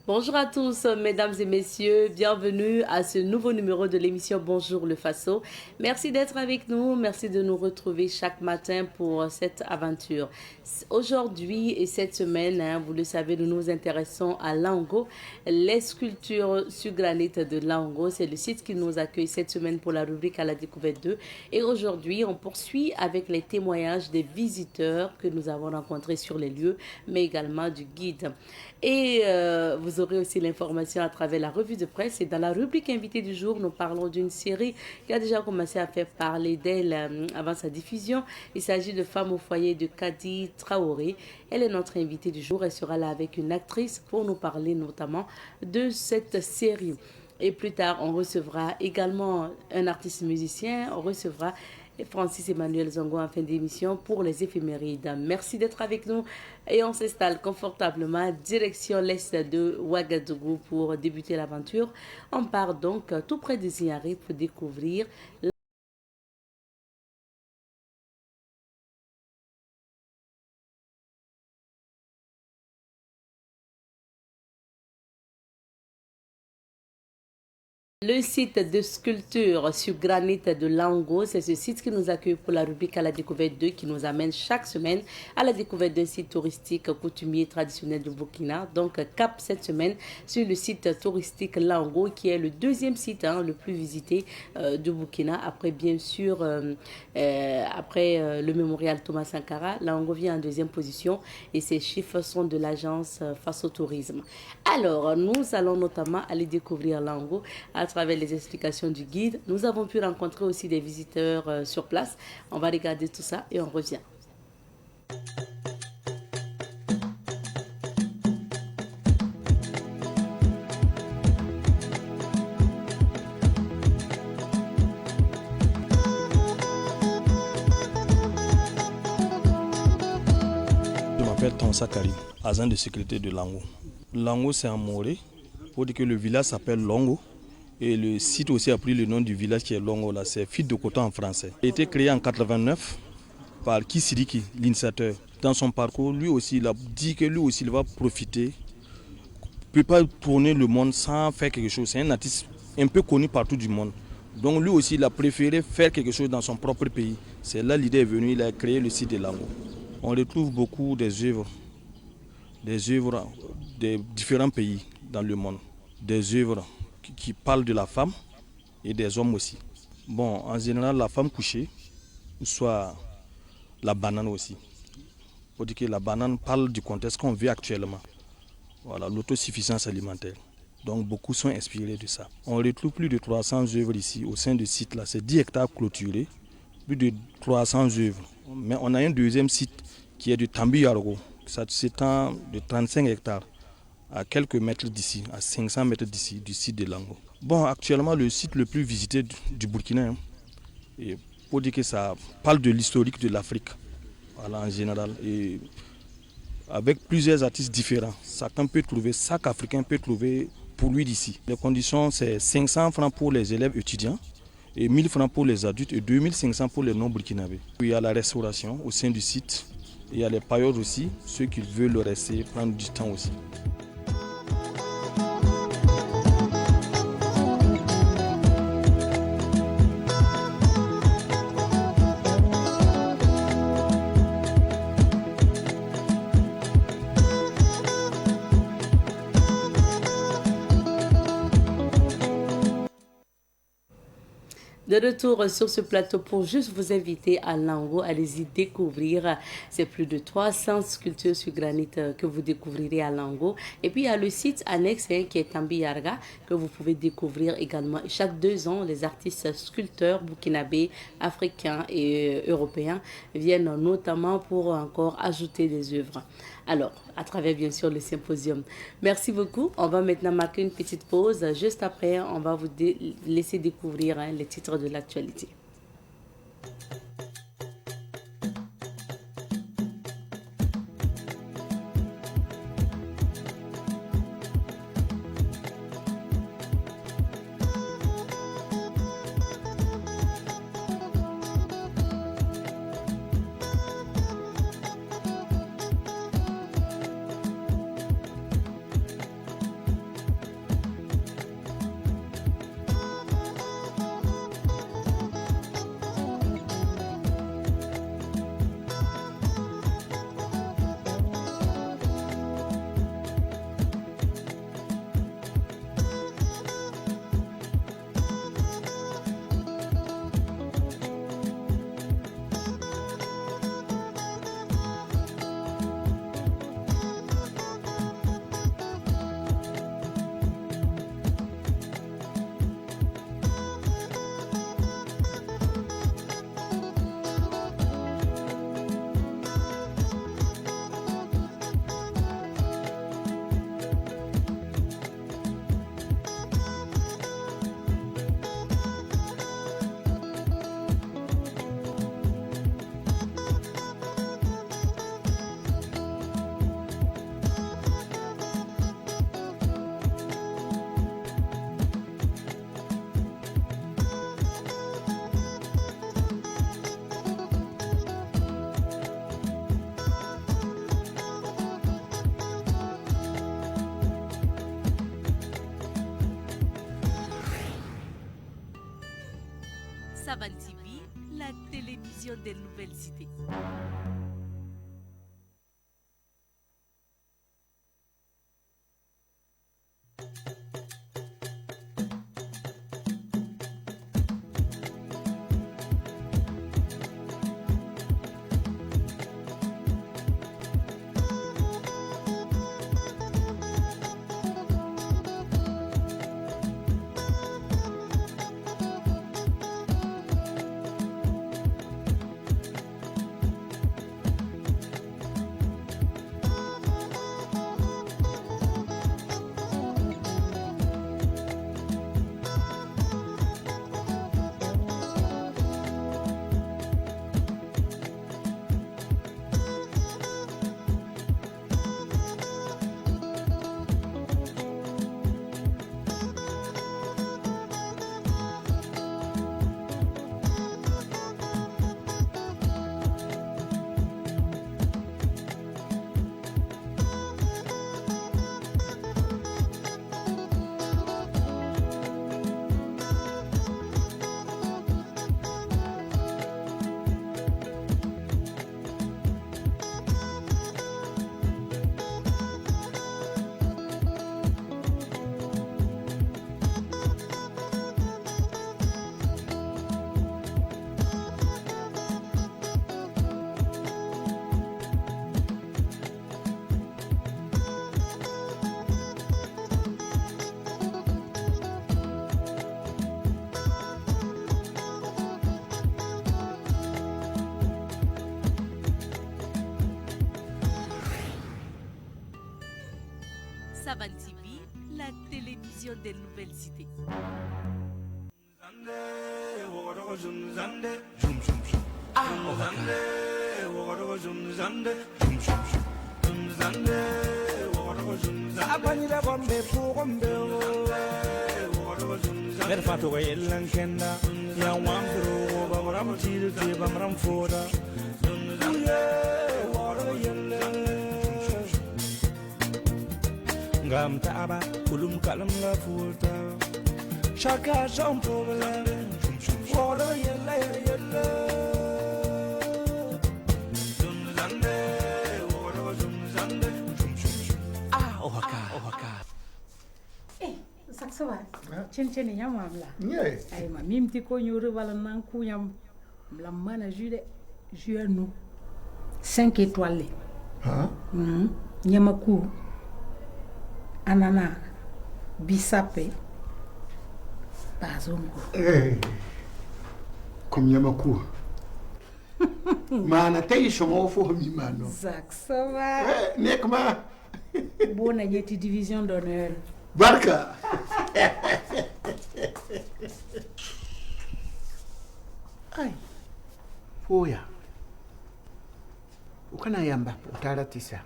Bonjour à tous, mesdames et messieurs. Bienvenue à ce nouveau numéro de l'émission Bonjour le Faso. Merci d'être avec nous. Merci de nous retrouver chaque matin pour cette aventure. Aujourd'hui et cette semaine, vous le savez, nous nous intéressons à Lango, les sculptures sur granit de Lango. C'est le site qui nous accueille cette semaine pour la rubrique à la découverte 2. Et aujourd'hui, on poursuit avec les témoignages des visiteurs que nous avons rencontrés sur les lieux, mais également du guide. Et vous aurez aussi l'information à travers la revue de presse. Et dans la rubrique invité du jour, nous parlons d'une série qui a déjà commencé à faire parler d'elle avant sa diffusion. Il s'agit de Femmes au foyer de Kadi Traoré. Elle est notre invitée du jour. Elle sera là avec une actrice pour nous parler notamment de cette série. Et plus tard, on recevra également un artiste musicien. On recevra Francis Emmanuel Zongo en fin d'émission pour les éphémérides. Merci d'être avec nous et on s'installe confortablement direction l'est de Ouagadougou pour débuter l'aventure. On part donc tout près de Ziaré pour découvrir le site de sculpture sur granit de Lango. C'est ce site qui nous accueille pour la rubrique à la découverte 2 qui nous amène chaque semaine à la découverte d'un site touristique coutumier traditionnel du Burkina. Donc cap cette semaine sur le site touristique Lango qui est le deuxième site le plus visité du Burkina après bien sûr le mémorial Thomas Sankara. Lango vient en deuxième position et ces chiffres sont de l'agence Face au tourisme. Alors nous allons notamment aller découvrir Lango à travers les explications du guide. Nous avons pu rencontrer aussi des visiteurs sur place. On va regarder tout ça et on revient. Je m'appelle Tansa Karim, agent de sécurité de Lango. Lango, c'est un moré. Pour dire que le village s'appelle Longo. Et le site aussi a pris le nom du village qui est Longo, là, c'est Fille de Coton en français. Il a été créé en 89 par Kisiriki, l'initiateur. Dans son parcours, lui aussi, il a dit que lui aussi, il va profiter. Il ne peut pas tourner le monde sans faire quelque chose. C'est un artiste un peu connu partout du monde. Donc lui aussi, il a préféré faire quelque chose dans son propre pays. C'est là l'idée est venue, il a créé le site de Lango. On retrouve beaucoup des œuvres des différents pays dans le monde. Des œuvres qui parlent de la femme et des hommes aussi. Bon, en général, la femme couchée, soit la banane aussi. Pour dire que la banane parle du contexte qu'on vit actuellement. Voilà, l'autosuffisance alimentaire. Donc beaucoup sont inspirés de ça. On retrouve plus de 300 œuvres ici au sein du site là. C'est 10 hectares clôturés, plus de 300 œuvres. Mais on a un deuxième site qui est de Tambi Yargo. Ça s'étend de 35 hectares à quelques mètres d'ici, à 500 mètres d'ici, du site de Lango. Bon, actuellement, le site le plus visité du Burkina, et pour dire que ça parle de l'historique de l'Afrique, voilà, en général, et avec plusieurs artistes différents. Chaque Africain peut trouver pour lui d'ici. Les conditions, c'est 500 francs pour les élèves étudiants, et 1000 francs pour les adultes, et 2500 pour les non-burkinabés. Il y a la restauration au sein du site, il y a les paillotes aussi, ceux qui veulent rester, prendre du temps aussi. De retour sur ce plateau pour juste vous inviter à Lango, allez-y découvrir. C'est plus de 300 sculptures sur granit que vous découvrirez à Lango. Et puis il y a le site annexe qui est Tambiyarga que vous pouvez découvrir également. Chaque 2 ans, les artistes sculpteurs burkinabés, africains et européens viennent notamment pour encore ajouter des œuvres. Alors, à travers bien sûr le symposium. Merci beaucoup. On va maintenant marquer une petite pause. Juste après, on va vous laisser découvrir les titres de l'actualité. Saban TV, la télévision des nouvelles idées. Saban TV, la télévision des nouvelles idées. Ngam taaba kulum kalam la futa chaka jam problème wala yella yella zunzande wala zunzande ohaka saksawa chen nyam amla Nye. ay ma mimti ko nyuru wala nan ku nyam la mana jude juenu 5 étoiles Huh? nyama ku anana bisape bazongo Comme Yamaku. Mana tay shomo fo mi mano. saksawa Nek ma. bona nyeti division d'honneur Barka. Ai. Foya. Ukana yamba utara tisa.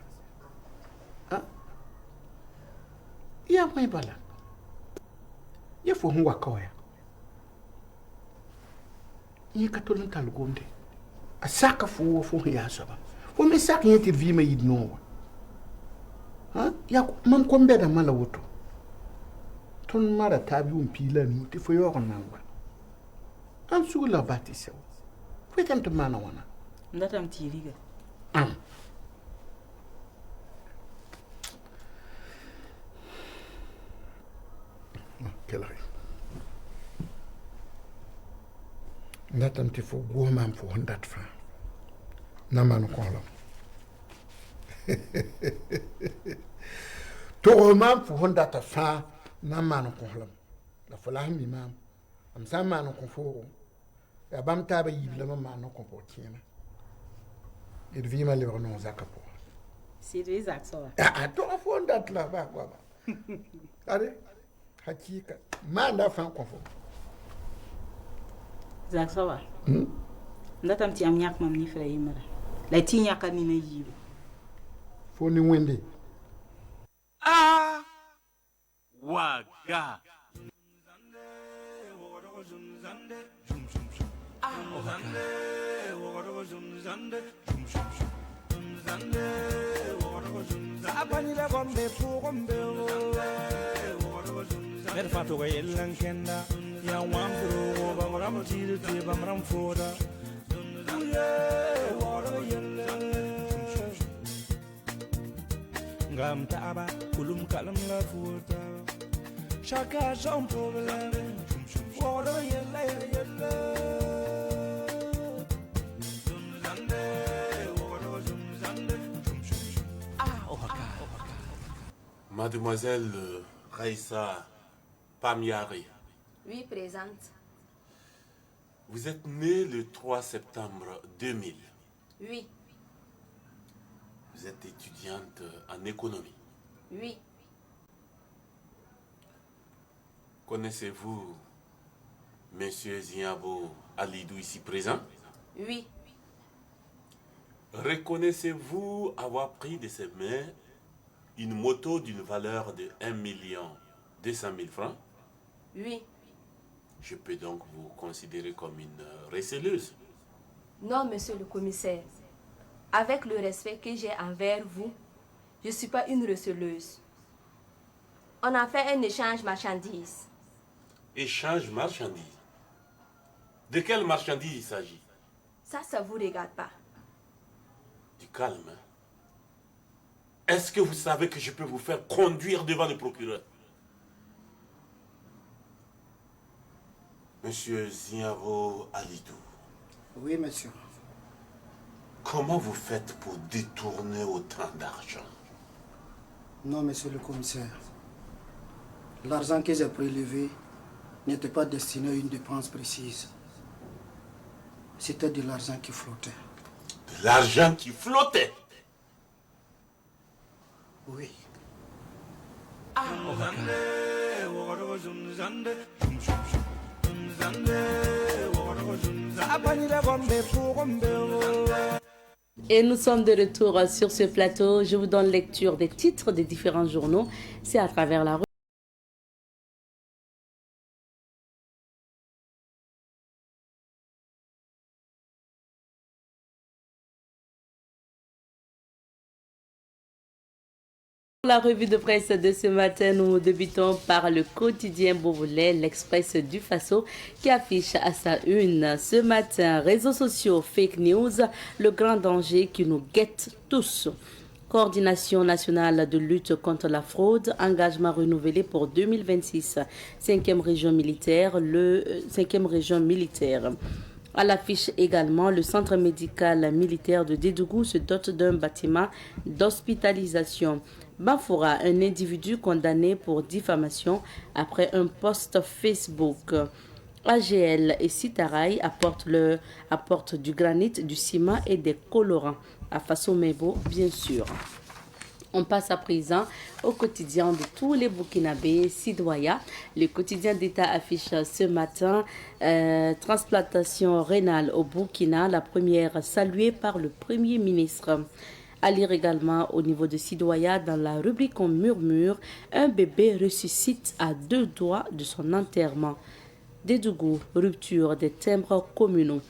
Ya mai bala. Ya fo hunwa kawaya. Ye katolin talgonde. Asaka fo ya saba. Fo me sak yeti vima yidno. Ha? Ya man ko mbeda mala woto. Ton mara tabi pila ni ti fo yo nangwa. An su la batisa. Fo kan mana wana. ndatam tiriga Kelari. Ndatam ti fo goma fo 100 francs. Namanu kolam. To mam fo 100 francs namanu kolam. La fo la mi mam. Am sa manu ko fo. Ya bam taba yibla manu ko po tiena. Il vit mal le non zakapo. c'est des saksawa Ah, to fo 100 la ba ba. Allez. Hakika. Manda fan ko fo. saksawa ndatam ti am nyak mam ni frère yimara la ti nyaka ni na yibu Fo ni wende. waga abanyira gombe fu gombe mer fatu ga yellan kenda ya wan fro bamram tire te bamram foda uye woro yelle ngam taaba kulum kalam la futa chacun son problème woro yelle yelle Mademoiselle Raissa Pamiari, Oui, présente. vous êtes née le 3 septembre 2000. Oui, Vous êtes étudiante en économie. oui, Connaissez-vous Monsieur Ziabo Alidou ici présent? oui, Reconnaissez-vous avoir pris de ses mains une moto d'une valeur de 1 200 000 francs? oui. Je peux donc vous considérer comme une receleuse. Non, monsieur le commissaire. Avec le respect que j'ai envers vous, je ne suis pas une receleuse. On a fait un échange marchandises. Échange marchandises. De quelle marchandise il s'agit? Ça ne vous regarde pas. Du calme. Hein? Est-ce que vous savez que je peux vous faire conduire devant le procureur? Monsieur Ziabo Alidou, Oui, monsieur. comment vous faites pour détourner autant d'argent? Non, monsieur le commissaire. L'argent que j'ai prélevé n'était pas destiné à une dépense précise. C'était de l'argent qui flottait. De l'argent qui flottait? Oui. woro zande zande woro apanira gombe fu gombe Et nous sommes de retour sur ce plateau. Je vous donne lecture des titres des différents journaux. C'est à travers la rue. La revue de presse de ce matin, nous débutons par le quotidien Beauvoulais, l'Express du Faso, qui affiche à sa une ce matin, réseaux sociaux, fake news, le grand danger qui nous guette tous. Coordination nationale de lutte contre la fraude, engagement renouvelé pour 2026. 5e région militaire, le 5e région militaire. À l'affiche également, le centre médical militaire de Dédougou se dote d'un bâtiment d'hospitalisation. Bafoura, un individu condamné pour diffamation après un post Facebook. AGL et Sitaray apportent du granit, du ciment et des colorants. À Faso-Mebo, bien sûr. On passe à présent au quotidien de tous les Burkinabés, Sidoya. Le quotidien d'État affiche ce matin transplantation rénale au Burkina, la première saluée par le Premier ministre. À lire également au niveau de Sidoya, dans la rubrique On murmure, un bébé ressuscite à 2 doigts de son enterrement. Dédougou, rupture des timbres communaux.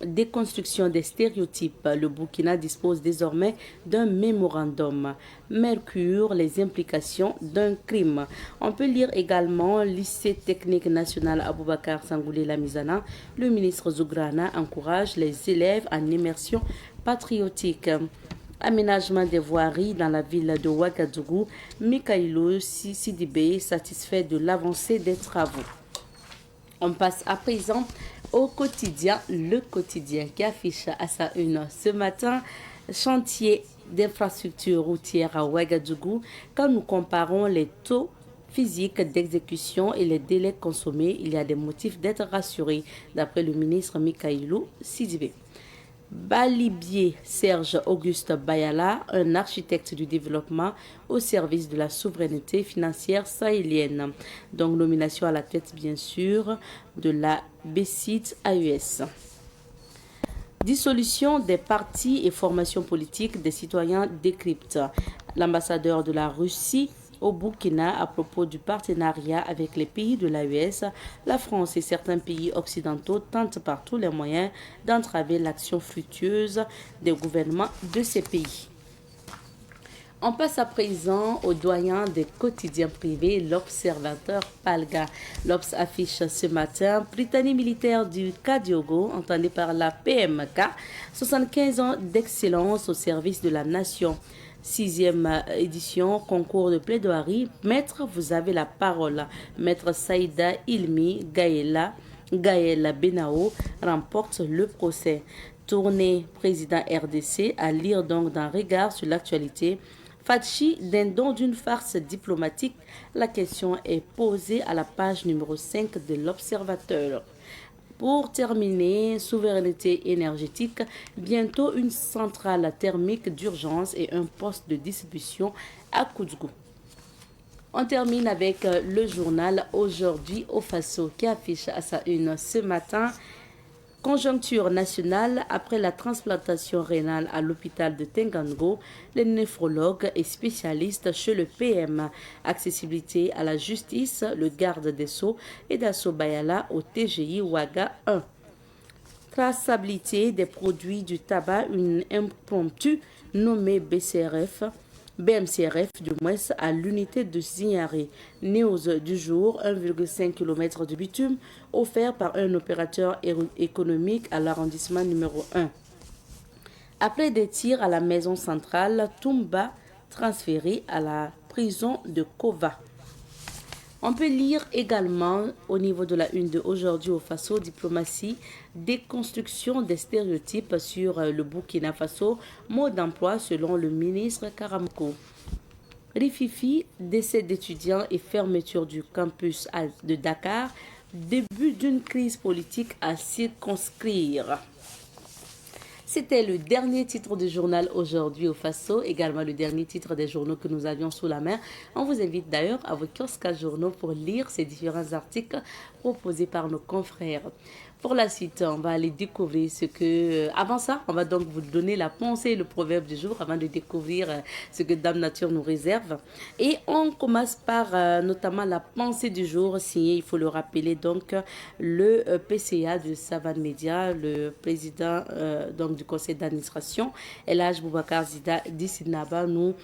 Déconstruction des stéréotypes. Le Burkina dispose désormais d'un mémorandum. Mercure, les implications d'un crime. On peut lire également lycée technique national Aboubakar Sangoulé Lamizana. Le ministre Zougrana encourage les élèves en immersion patriotique. Aménagement des voiries dans la ville de Ouagadougou. Mikaïlo Sidibé satisfait de l'avancée des travaux. On passe à présent au quotidien, le quotidien qui affiche à sa une ce matin, chantier d'infrastructure routière à Ouagadougou. Quand nous comparons les taux physiques d'exécution et les délais consommés, il y a des motifs d'être rassurés, d'après le ministre Mikaïlou Sidibé. Balibier Serge Auguste Bayala, un architecte du développement au service de la souveraineté financière sahélienne. Donc nomination à la tête bien sûr de la BCIT AES. Dissolution des partis et formations politiques des citoyens décrypte. L'ambassadeur de la Russie au Burkina à propos du partenariat avec les pays de l'AES, la France et certains pays occidentaux tentent par tous les moyens d'entraver l'action fructueuse des gouvernements de ces pays. On passe à présent au doyen des quotidiens privés, l'Observateur Palga. L'Obs affiche ce matin Britannie militaire du Kadiogo, entendue par la PMK, 75 ans d'excellence au service de la nation. 6e édition, concours de plaidoirie. Maître, vous avez la parole. Maître Saïda Ilmi Gaëla Benao remporte le procès. Tournée président RDC, à lire donc d'un regard sur l'actualité. Fatchi, d'un don d'une farce diplomatique, la question est posée à la page numéro 5 de l'Observateur. Pour terminer, souveraineté énergétique, bientôt une centrale thermique d'urgence et un poste de distribution à Koudzgou. On termine avec le journal Aujourd'hui au Faso qui affiche à sa une ce matin conjoncture nationale après la transplantation rénale à l'hôpital de Tengango, les néphrologues et spécialistes chez le PM. Accessibilité à la justice, le garde des Sceaux et d'Asso Bayala au TGI Ouaga 1. Traçabilité des produits du tabac, une impromptue nommée BMCRF du moins à l'unité de Zignaré. News du jour, 1,5 km de bitume offert par un opérateur économique à l'arrondissement numéro 1. Après des tirs à la maison centrale, Toumba transféré à la prison de Kova. On peut lire également au niveau de la une de Aujourd'hui au Faso, diplomatie, déconstruction des stéréotypes sur le Burkina Faso, mot d'emploi selon le ministre Karamko. Rififi, décès d'étudiants et fermeture du campus de Dakar, début d'une crise politique à circonscrire. C'était le dernier titre du journal Aujourd'hui au Faso, également le dernier titre des journaux que nous avions sous la main. On vous invite d'ailleurs à vos kiosques à journaux pour lire ces différents articles proposés par nos confrères. Pour la suite, on va aller découvrir ce que... Avant ça, on va donc vous donner la pensée et le proverbe du jour avant de découvrir ce que Dame Nature nous réserve. Et on commence par notamment la pensée du jour, signé, il faut le rappeler, donc le PCA de Savane Média, le président donc du conseil d'administration, Elhaj Boubacar Zida Dissinaba. Nous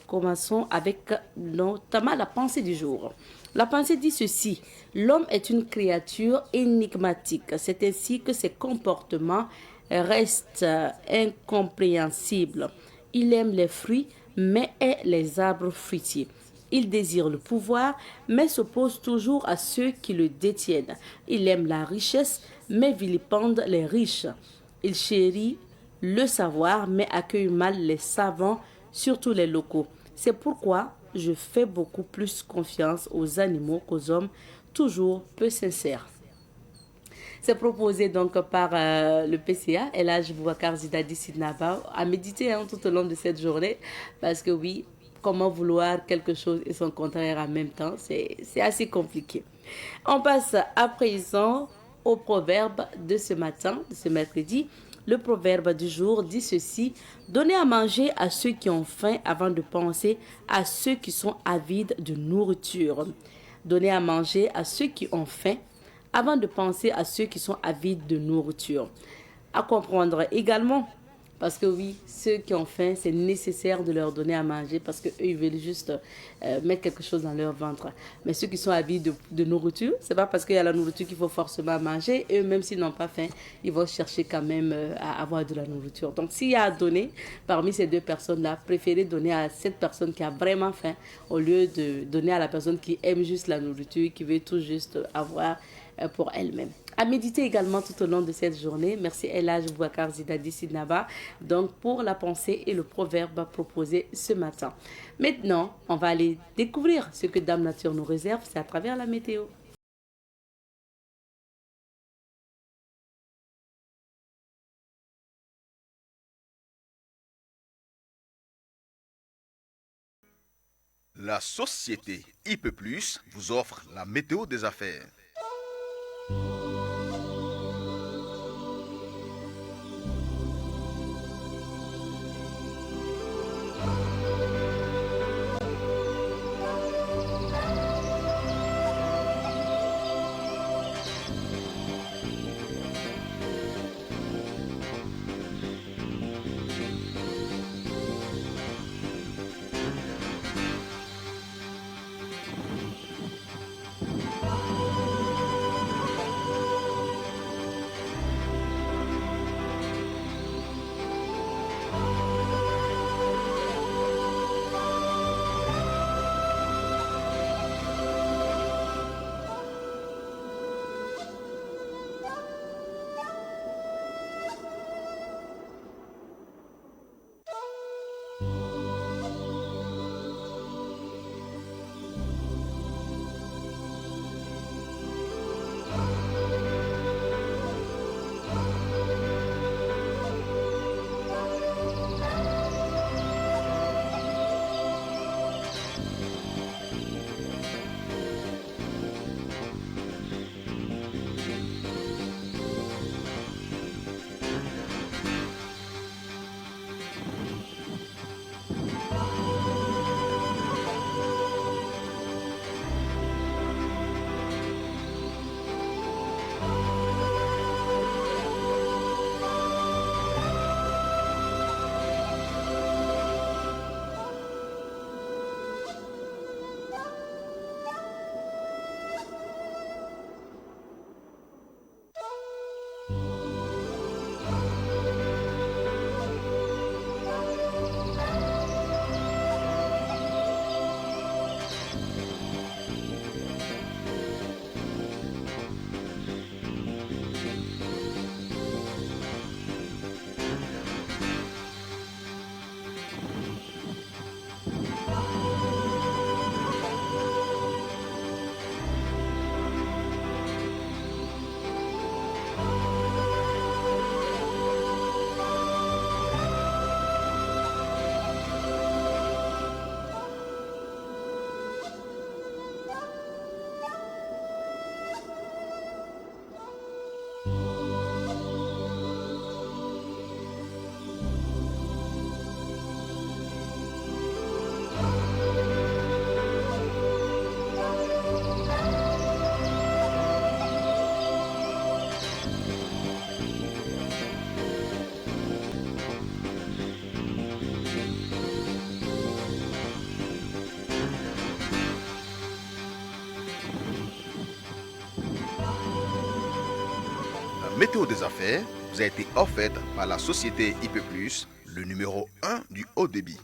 commençons avec notamment la pensée du jour. La pensée dit ceci: l'homme est une créature énigmatique. C'est ainsi que ses comportements restent incompréhensibles. Il aime les fruits, mais hait les arbres fruitiers. Il désire le pouvoir, mais s'oppose toujours à ceux qui le détiennent. Il aime la richesse, mais vilipende les riches. Il chérit le savoir, mais accueille mal les savants, surtout les locaux. C'est pourquoi je fais beaucoup plus confiance aux animaux qu'aux hommes, toujours peu sincères. C'est proposé donc par le PCA, Elhaj Boubacar Zida Dissinaba, à méditer tout au long de cette journée, parce que oui, comment vouloir quelque chose et son contraire en même temps, c'est assez compliqué. On passe à présent au proverbe de ce matin, de ce mercredi. Le proverbe du jour dit ceci: donnez à manger à ceux qui ont faim avant de penser à ceux qui sont avides de nourriture. Donnez à manger à ceux qui ont faim avant de penser à ceux qui sont avides de nourriture. À comprendre également, parce que oui, ceux qui ont faim, c'est nécessaire de leur donner à manger parce qu'eux, ils veulent juste mettre quelque chose dans leur ventre. Mais ceux qui sont avides de nourriture, c'est pas parce qu'il y a la nourriture qu'il faut forcément manger. Eux, même s'ils n'ont pas faim, ils vont chercher quand même à avoir de la nourriture. Donc, s'il y a à donner, parmi ces deux personnes-là, préférez donner à cette personne qui a vraiment faim au lieu de donner à la personne qui aime juste la nourriture, qui veut tout juste avoir pour elle-même. À méditer également tout au long de cette journée. Merci Elhaj Boubacar Zida Dissinaba donc pour la pensée et le proverbe proposé ce matin. Maintenant, on va aller découvrir ce que Dame Nature nous réserve, c'est à travers la météo. La société IP+ vous offre la météo des affaires. météo des affaires vous a été offerte par la société IP+, le numéro 1 du haut débit.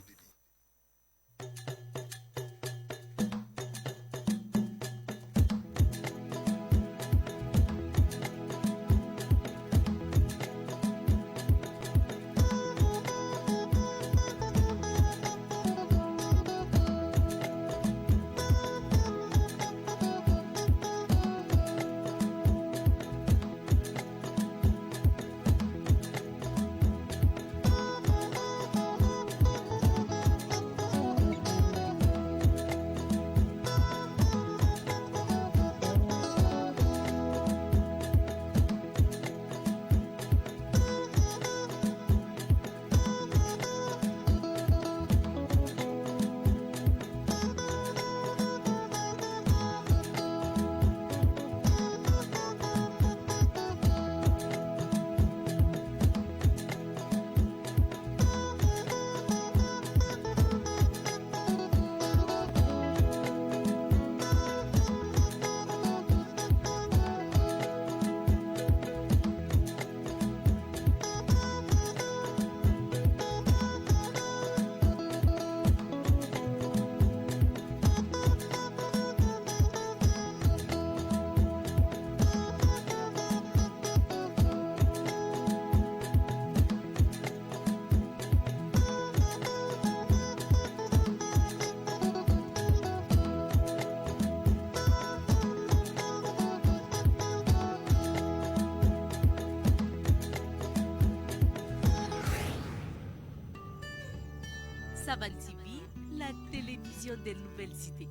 Saban TV, la télévision des nouvelles cités.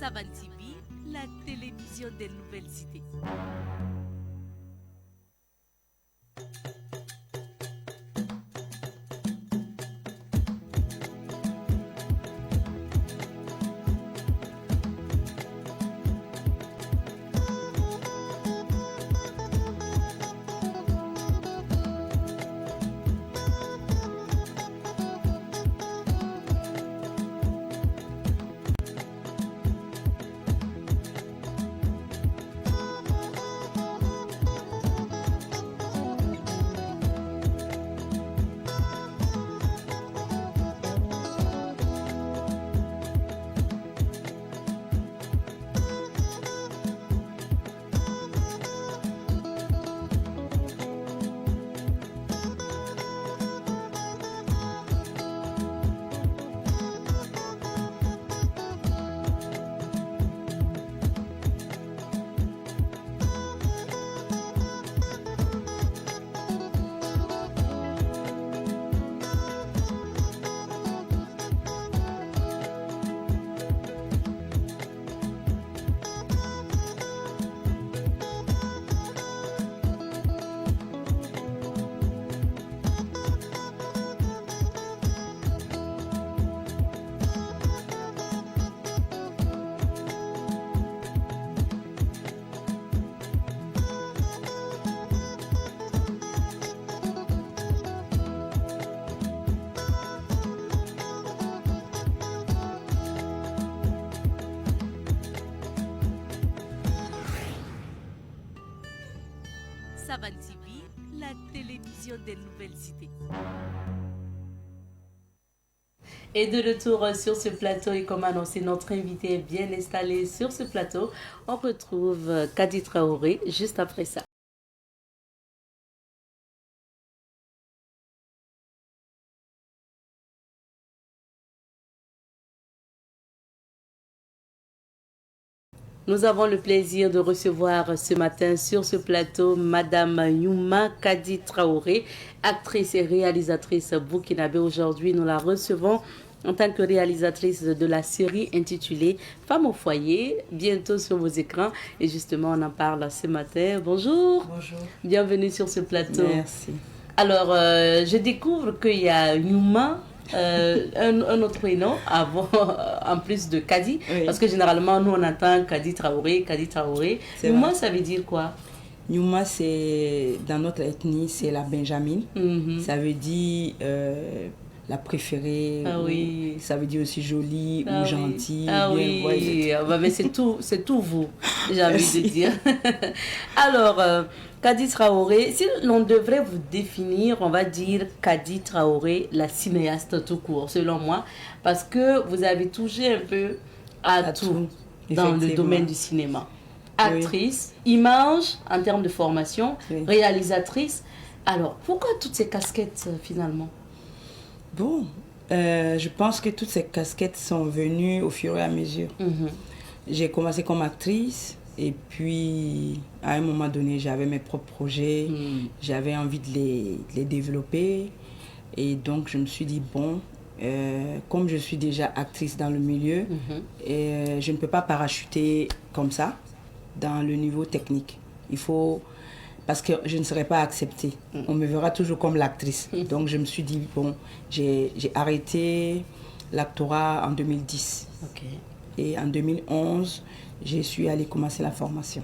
Saban TV, la télévision des nouvelles cités. Savan TV, la télévision des nouvelles cités. Et de retour sur ce plateau, et comme annoncé, notre invité est bien installé sur ce plateau. On retrouve Kadi Traoré juste après ça. Nous avons le plaisir de recevoir ce matin sur ce plateau Madame Youma Kadi Traoré, actrice et réalisatrice burkinabé. Aujourd'hui, nous la recevons en tant que réalisatrice de la série intitulée Femmes au foyer, bientôt sur vos écrans. Et justement, on en parle ce matin. Bonjour. Bonjour. Bienvenue sur ce plateau. Merci. Alors, je découvre qu'il y a Youma. Un autre prénom avant, en plus de Kadi, oui. Parce que généralement nous on entend Kadi Traoré. Youma, ça veut dire quoi? Youma, c'est dans notre ethnie, c'est la Benjamin. Ça veut dire la préférée. Ah oui. Ça veut dire aussi jolie ou gentille. Ah oui. Mais c'est tout vous, j'ai envie de dire. Alors, Kadi Traoré, si l'on devrait vous définir, on va dire Kadi Traoré, la cinéaste tout court, selon moi, parce que vous avez touché un peu à tout dans le domaine du cinéma. Actrice, image en termes de formation, réalisatrice. Alors, pourquoi toutes ces casquettes finalement? Bon, je pense que toutes ces casquettes sont venues au fur et à mesure. J'ai commencé comme actrice. Et puis, à un moment donné, j'avais mes propres projets, j'avais envie de les développer. Et donc, je me suis dit, bon, comme je suis déjà actrice dans le milieu, je ne peux pas parachuter comme ça dans le niveau technique. Il faut, parce que je ne serai pas acceptée. On me verra toujours comme l'actrice. Donc, je me suis dit, bon, j'ai arrêté l'actorat en 2010. Et en 2011, je suis allée commencer la formation.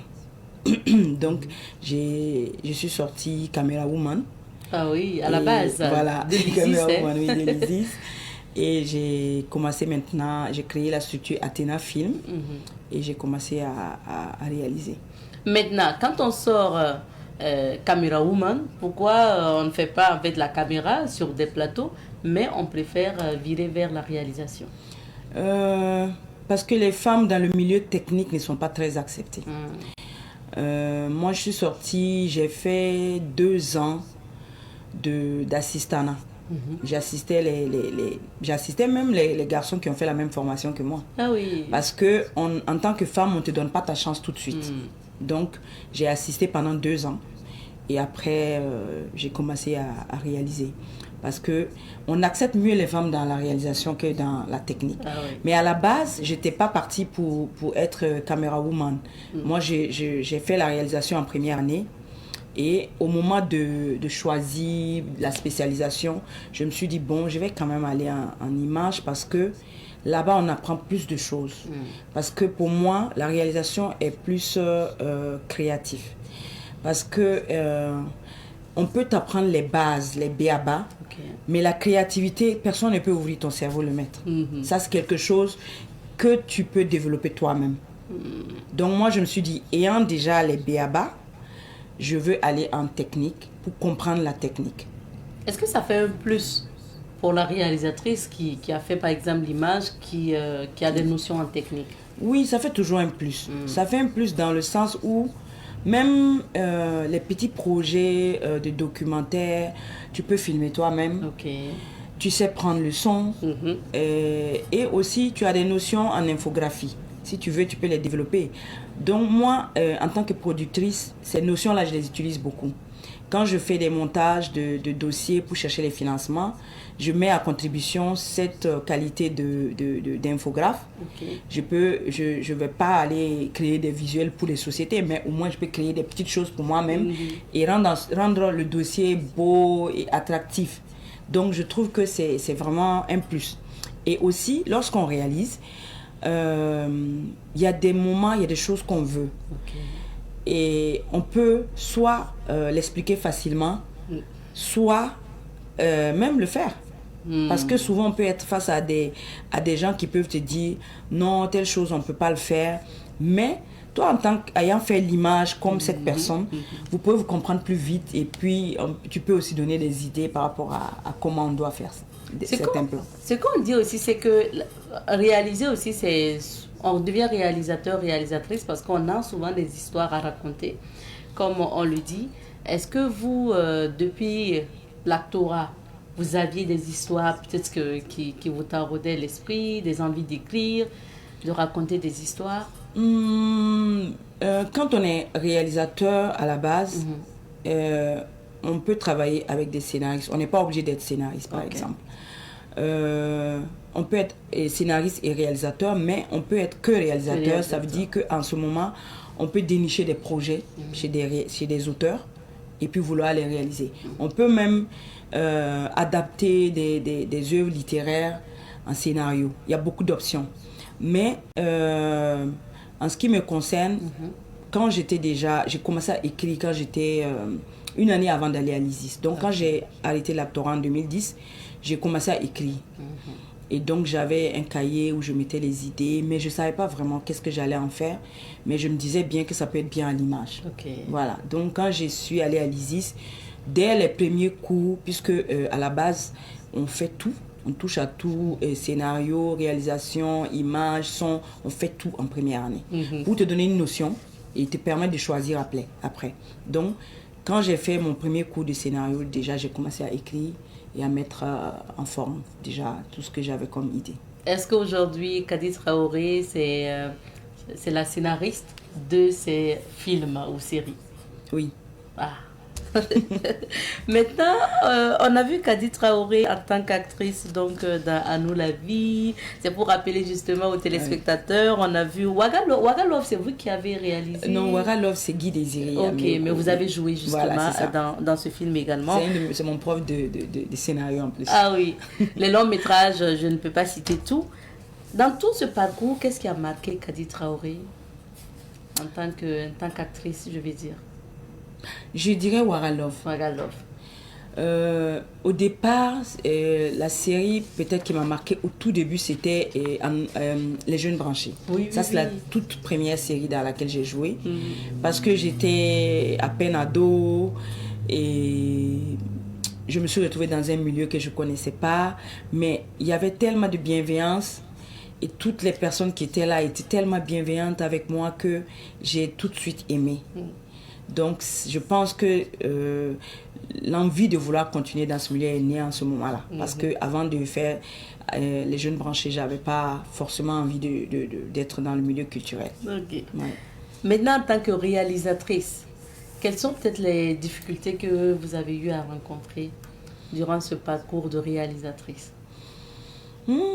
Donc, je suis sortie caméra woman. Ah oui, à la base. Voilà, caméra woman, oui, 2010. Et j'ai commencé maintenant, j'ai créé la structure Athéna Film et j'ai commencé à réaliser. Maintenant, quand on sort caméra woman, pourquoi on ne fait pas en fait la caméra sur des plateaux, mais on préfère virer vers la réalisation? Parce que les femmes dans le milieu technique ne sont pas très acceptées. Moi, je suis sortie, j'ai fait 2 ans d'assistanat. J'assistais même les garçons qui ont fait la même formation que moi. Ah oui. Parce que en tant que femme, on ne te donne pas ta chance tout de suite. Donc, j'ai assisté pendant 2 ans. Et après, j'ai commencé à réaliser. Parce qu'on accepte mieux les femmes dans la réalisation que dans la technique. Ah oui. Mais à la base, je n'étais pas partie pour être caméra woman. Moi, j'ai fait la réalisation en première année. Et au moment de choisir la spécialisation, je me suis dit, bon, je vais quand même aller en image parce que là-bas, on apprend plus de choses. Parce que pour moi, la réalisation est plus créative. Parce que on peut t'apprendre les bases, les b.a.-ba, mais la créativité, personne ne peut ouvrir ton cerveau, le mettre. Ça, c'est quelque chose que tu peux développer toi-même. Donc moi, je me suis dit, ayant déjà les b.a.-ba, je veux aller en technique pour comprendre la technique. Est-ce que ça fait un plus pour la réalisatrice qui a fait par exemple l'image, qui a des notions en technique? Oui, ça fait toujours un plus. Ça fait un plus dans le sens où même les petits projets de documentaires, tu peux filmer toi-même. Tu sais prendre le son. Et aussi, tu as des notions en infographie. Si tu veux, tu peux les développer. Donc moi, en tant que productrice, ces notions-là, je les utilise beaucoup. Quand je fais des montages de dossiers pour chercher les financements, je mets à contribution cette qualité d'infographe. Je ne vais pas aller créer des visuels pour les sociétés, mais au moins je peux créer des petites choses pour moi-même et rendre le dossier beau et attractif. Donc je trouve que c'est vraiment un plus. Et aussi, lorsqu'on réalise, il y a des moments, il y a des choses qu'on veut. Et on peut soit l'expliquer facilement, soit même le faire. Parce que souvent on peut être face à des gens qui peuvent te dire non, telle chose on ne peut pas le faire. Mais Toi, en tant qu'ayant fait l'image comme cette personne, vous pouvez vous comprendre plus vite et puis tu peux aussi donner des idées par rapport à comment on doit faire certains plans. Ce qu'on dit aussi, c'est que réaliser aussi, on devient réalisateur, réalisatrice parce qu'on a souvent des histoires à raconter, comme on le dit. Est-ce que vous, depuis l'actorat, vous aviez des histoires peut-être qui vous taraudaient l'esprit, des envies d'écrire, de raconter des histoires? Quand on est réalisateur à la base, on peut travailler avec des scénaristes. On n'est pas obligé d'être scénariste, par exemple. On peut être scénariste et réalisateur, mais on peut être que réalisateur. Ça veut dire qu'en ce moment, on peut dénicher des projets chez des auteurs et puis vouloir les réaliser. On peut même adapter des œuvres littéraires en scénario. Il y a beaucoup d'options. Mais en ce qui me concerne, quand j'ai commencé à écrire quand j'étais une année avant d'aller à l'ISIS. Donc quand j'ai arrêté l'actorat en 2010, j'ai commencé à écrire. Et donc j'avais un cahier où je mettais les idées, mais je ne savais pas vraiment qu'est-ce que j'allais en faire. Mais je me disais bien que ça peut être bien à l'image. Voilà. Donc quand je suis allée à l'ISIS, dès les premiers cours, puisque à la base, on fait tout. On touche à tout, scénario, réalisation, image, son, on fait tout en première année. Pour te donner une notion et te permettre de choisir après. Donc, quand j'ai fait mon premier cours de scénario, déjà j'ai commencé à écrire et à mettre en forme déjà tout ce que j'avais comme idée. Est-ce qu'aujourd'hui, Kady Traoré, c'est la scénariste de ces films ou séries? Oui. Ah. Maintenant, on a vu Kady Traoré en tant qu'actrice donc dans À nous la vie. C'est pour rappeler justement aux téléspectateurs. On a vu Waga Love, c'est vous qui avez réalisé? Non, Waga Love, c'est Guy Désiré. Ok, mais vous avez joué justement dans ce film également. C'est mon prof de scénario en plus. Ah oui, les longs métrages, je ne peux pas citer tout. Dans tout ce parcours, qu'est-ce qui a marqué Kady Traoré en tant qu'actrice, je vais dire? Je dirais Waga Love. Au départ, la série peut-être qui m'a marqué au tout début, c'était Les Jeunes Branchés. C'est la toute première série dans laquelle j'ai joué. Parce que j'étais à peine ado et je me suis retrouvée dans un milieu que je ne connaissais pas. Mais il y avait tellement de bienveillance et toutes les personnes qui étaient là étaient tellement bienveillantes avec moi que j'ai tout de suite aimé. Donc, je pense que l'envie de vouloir continuer dans ce milieu est née en ce moment-là. Parce qu'avant de faire Les Jeunes Branchés, je n'avais pas forcément envie d'être dans le milieu culturel. Ouais. Maintenant, en tant que réalisatrice, quelles sont peut-être les difficultés que vous avez eu à rencontrer durant ce parcours de réalisatrice?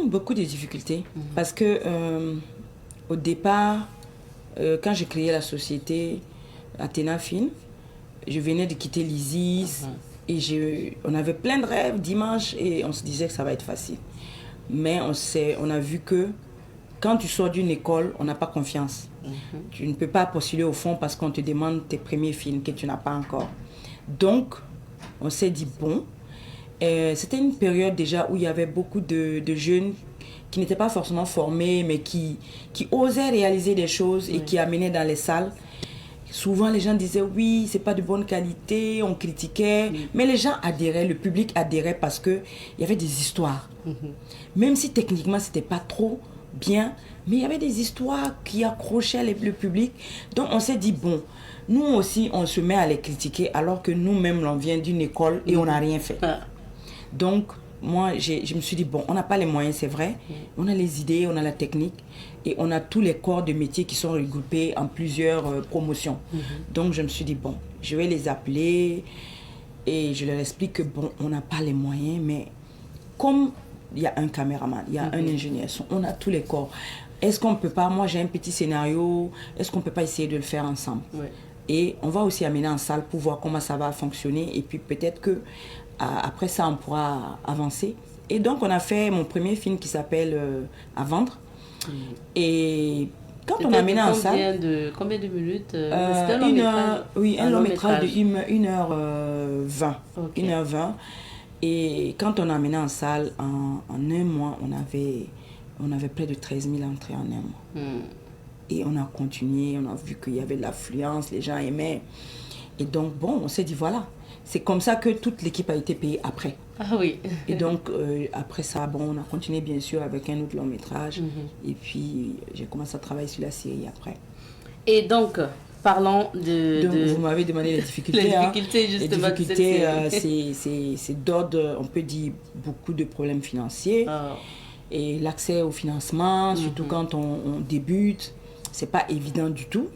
Beaucoup de difficultés. Parce que au départ, quand j'ai créé la société Athéna Film, je venais de quitter l'ISIS et on avait plein de rêves dimanche et on se disait que ça va être facile. Mais on a vu que quand tu sors d'une école, on n'a pas confiance. Tu ne peux pas postuler au fond parce qu'on te demande tes premiers films que tu n'as pas encore. Donc, on s'est dit bon, c'était une période déjà où il y avait beaucoup de jeunes qui n'étaient pas forcément formés, mais qui osaient réaliser des choses et qui amenaient dans les salles. Souvent, les gens disaient oui, c'est pas de bonne qualité, on critiquait, mais les gens adhéraient, le public adhérait parce qu'il y avait des histoires. Même si techniquement, c'était pas trop bien, mais il y avait des histoires qui accrochaient le public. Donc, on s'est dit, bon, nous aussi, on se met à les critiquer alors que nous-mêmes, on vient d'une école et on n'a rien fait. Donc, moi, je me suis dit, bon, on n'a pas les moyens, c'est vrai. On a les idées, on a la technique et on a tous les corps de métier qui sont regroupés en plusieurs promotions. Donc, je me suis dit, bon, je vais les appeler et je leur explique que, bon, on n'a pas les moyens, mais comme il y a un caméraman, il y a un ingénieur son, on a tous les corps. Est-ce qu'on ne peut pas, moi j'ai un petit scénario, est-ce qu'on ne peut pas essayer de le faire ensemble? Et on va aussi amener en salle pour voir comment ça va fonctionner et puis peut-être que après ça on pourra avancer. Et donc on a fait mon premier film qui s'appelle À vendre. Et quand on a amené en salle... Combien de minutes? Un long métrage de 1h20. 1h20. Et quand on a amené en salle, en un mois, on avait près de 13 000 entrées en un mois. Et on a continué, on a vu qu'il y avait de l'affluence, les gens aimaient. Et donc, bon, on s'est dit, voilà, c'est comme ça que toute l'équipe a été payée après. Ah oui. Et donc, après ça, bon, on a continué bien sûr avec un autre long métrage. Et puis, j'ai commencé à travailler sur la série après. Et donc, parlons de... Vous m'avez demandé les difficultés. Les difficultés, justement, les difficultés, c'est d'ordre, on peut dire, beaucoup de problèmes financiers. Et l'accès au financement, surtout quand on débute, c'est pas évident du tout.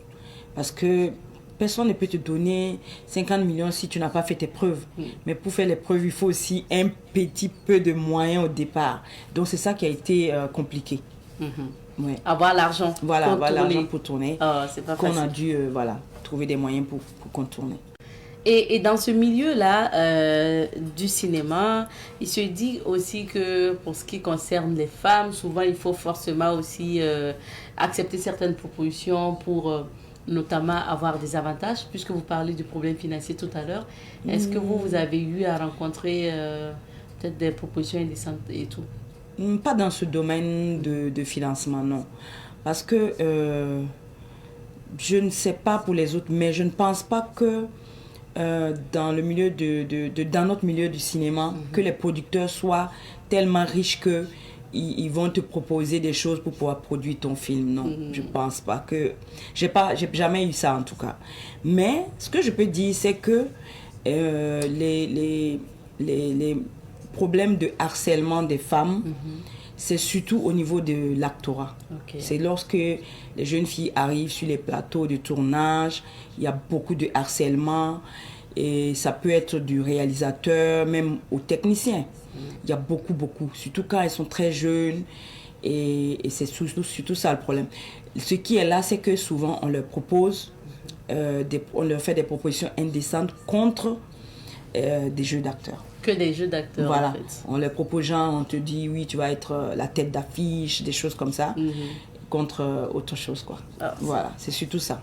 Parce que personne ne peut te donner 50 millions si tu n'as pas fait tes preuves. Mais pour faire les preuves, il faut aussi un petit peu de moyens au départ. Donc c'est ça qui a été compliqué. Ouais. Avoir l'argent. Voilà, avoir l'argent pour tourner. C'est pas qu'on facile. a dû trouver des moyens pour contourner. Et dans ce milieu-là du cinéma, il se dit aussi que pour ce qui concerne les femmes, souvent il faut forcément aussi accepter certaines propositions pour notamment avoir des avantages, puisque vous parlez du problème financier tout à l'heure. Est-ce que vous avez eu à rencontrer peut-être des propositions indécentes et tout? Pas dans ce domaine de financement, non. Parce que je ne sais pas pour les autres, mais je ne pense pas que dans le milieu dans notre milieu du cinéma, que les producteurs soient tellement riches que ils vont te proposer des choses pour pouvoir produire ton film. Non, je pense pas que... J'ai jamais eu ça en tout cas. Mais ce que je peux dire, c'est que les problèmes de harcèlement des femmes, c'est surtout au niveau de l'actorat. C'est lorsque les jeunes filles arrivent sur les plateaux de tournage, il y a beaucoup de harcèlement. Et ça peut être du réalisateur, même au technicien. Il y a beaucoup. Surtout quand elles sont très jeunes. Et c'est surtout ça le problème. Ce qui est là, c'est que souvent, on leur propose, on leur fait des propositions indécentes contre des jeux d'acteurs. Que des jeux d'acteurs, voilà. En fait. On leur propose, genre, on te dit, oui, tu vas être la tête d'affiche, des choses comme ça, contre autre chose, quoi. Voilà, c'est surtout ça.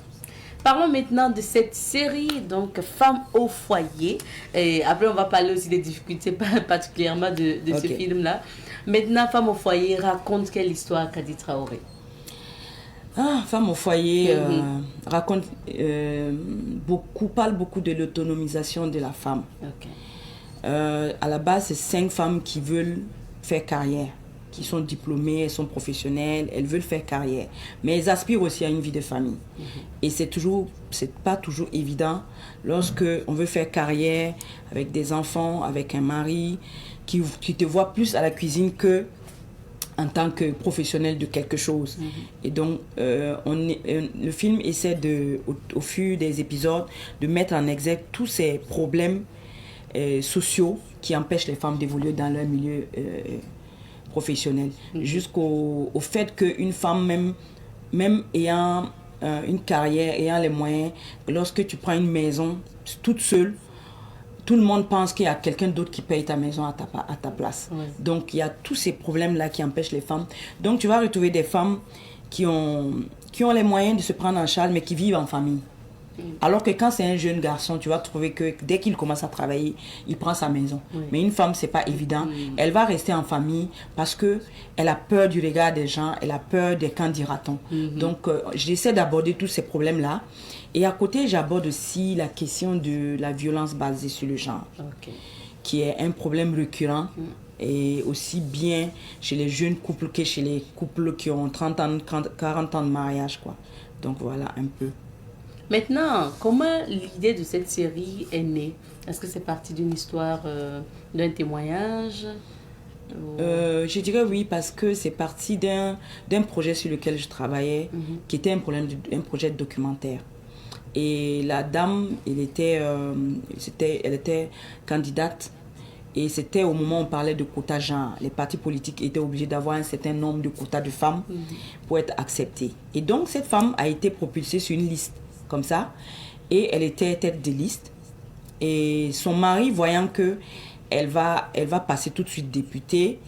Parlons maintenant de cette série, donc Femmes au foyer. Et après, on va parler aussi des difficultés particulièrement de ce film-là. Maintenant, Femmes au foyer raconte quelle histoire, Kadi Traoré? Femmes au foyer raconte parle beaucoup de l'autonomisation de la femme. À la base, c'est 5 femmes qui veulent faire carrière, qui sont diplômées, elles sont professionnelles, elles veulent faire carrière. Mais elles aspirent aussi à une vie de famille. Et c'est pas toujours évident lorsque on veut faire carrière avec des enfants, avec un mari qui te voit plus à la cuisine que en tant que professionnel de quelque chose. Et donc, le film essaie au fur des épisodes de mettre en exergue tous ces problèmes sociaux qui empêchent les femmes d'évoluer dans leur milieu professionnel, jusqu'au fait qu'une femme, même ayant une carrière, ayant les moyens, lorsque tu prends une maison toute seule, tout le monde pense qu'il y a quelqu'un d'autre qui paye ta maison à ta place. Donc il y a tous ces problèmes-là qui empêchent les femmes. Donc tu vas retrouver des femmes qui ont les moyens de se prendre en charge, mais qui vivent en famille. Alors que quand c'est un jeune garçon, tu vas trouver que dès qu'il commence à travailler, il prend sa maison. Mais une femme, c'est pas évident. Elle va rester en famille parce que elle a peur du regard des gens, elle a peur des qu'en dira-t-on. Donc, j'essaie d'aborder tous ces problèmes-là. Et à côté, j'aborde aussi la question de la violence basée sur le genre, qui est un problème récurrent. Et aussi bien chez les jeunes couples que chez les couples qui ont 30 ans, 40 ans de mariage, quoi. Donc, voilà un peu. Maintenant, comment l'idée de cette série est née? Est-ce que c'est parti d'une histoire, d'un témoignage? Je dirais oui, parce que c'est parti d'un projet sur lequel je travaillais, qui était un projet de documentaire. Et la dame, elle était candidate. Et c'était au moment où on parlait de quotas genre. Les partis politiques étaient obligés d'avoir un certain nombre de quotas de femmes pour être acceptées. Et donc, cette femme a été propulsée sur une liste comme ça, et elle était tête de liste. Et son mari, voyant que elle va passer tout de suite députée,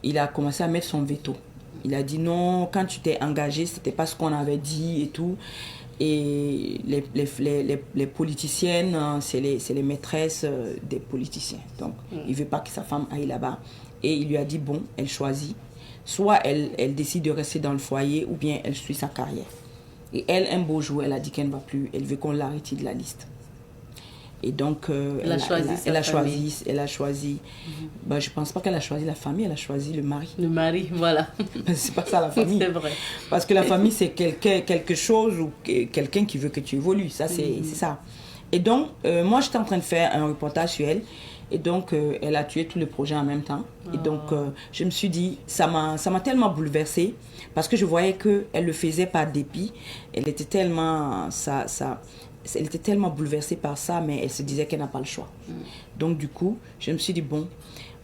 il a commencé à mettre son veto. Il a dit non, quand tu t'es engagé, c'était pas ce qu'on avait dit et tout. Et les politiciennes, c'est les maîtresses des politiciens. Donc, il ne veut pas que sa femme aille là-bas. Et il lui a dit, bon, elle choisit. Soit elle décide de rester dans le foyer, ou bien elle suit sa carrière. Et elle, un beau jour, elle a dit qu'elle ne va plus. Elle veut qu'on la retire de la liste. Et donc, elle a choisi. Ben, je ne pense pas qu'elle a choisi la famille, elle a choisi le mari. Le mari, voilà. C'est pas ça la famille. C'est vrai. Parce que la famille, c'est quelque chose ou quelqu'un qui veut que tu évolues. Ça, c'est ça. Et donc, moi, j'étais en train de faire un reportage sur elle. Et donc, elle a tué tous les projets en même temps. Et donc, je me suis dit, ça m'a tellement bouleversée. Parce que je voyais qu'elle le faisait par dépit. Elle était tellement... Elle était tellement bouleversée par ça, mais elle se disait qu'elle n'a pas le choix. Donc, du coup, je me suis dit, bon,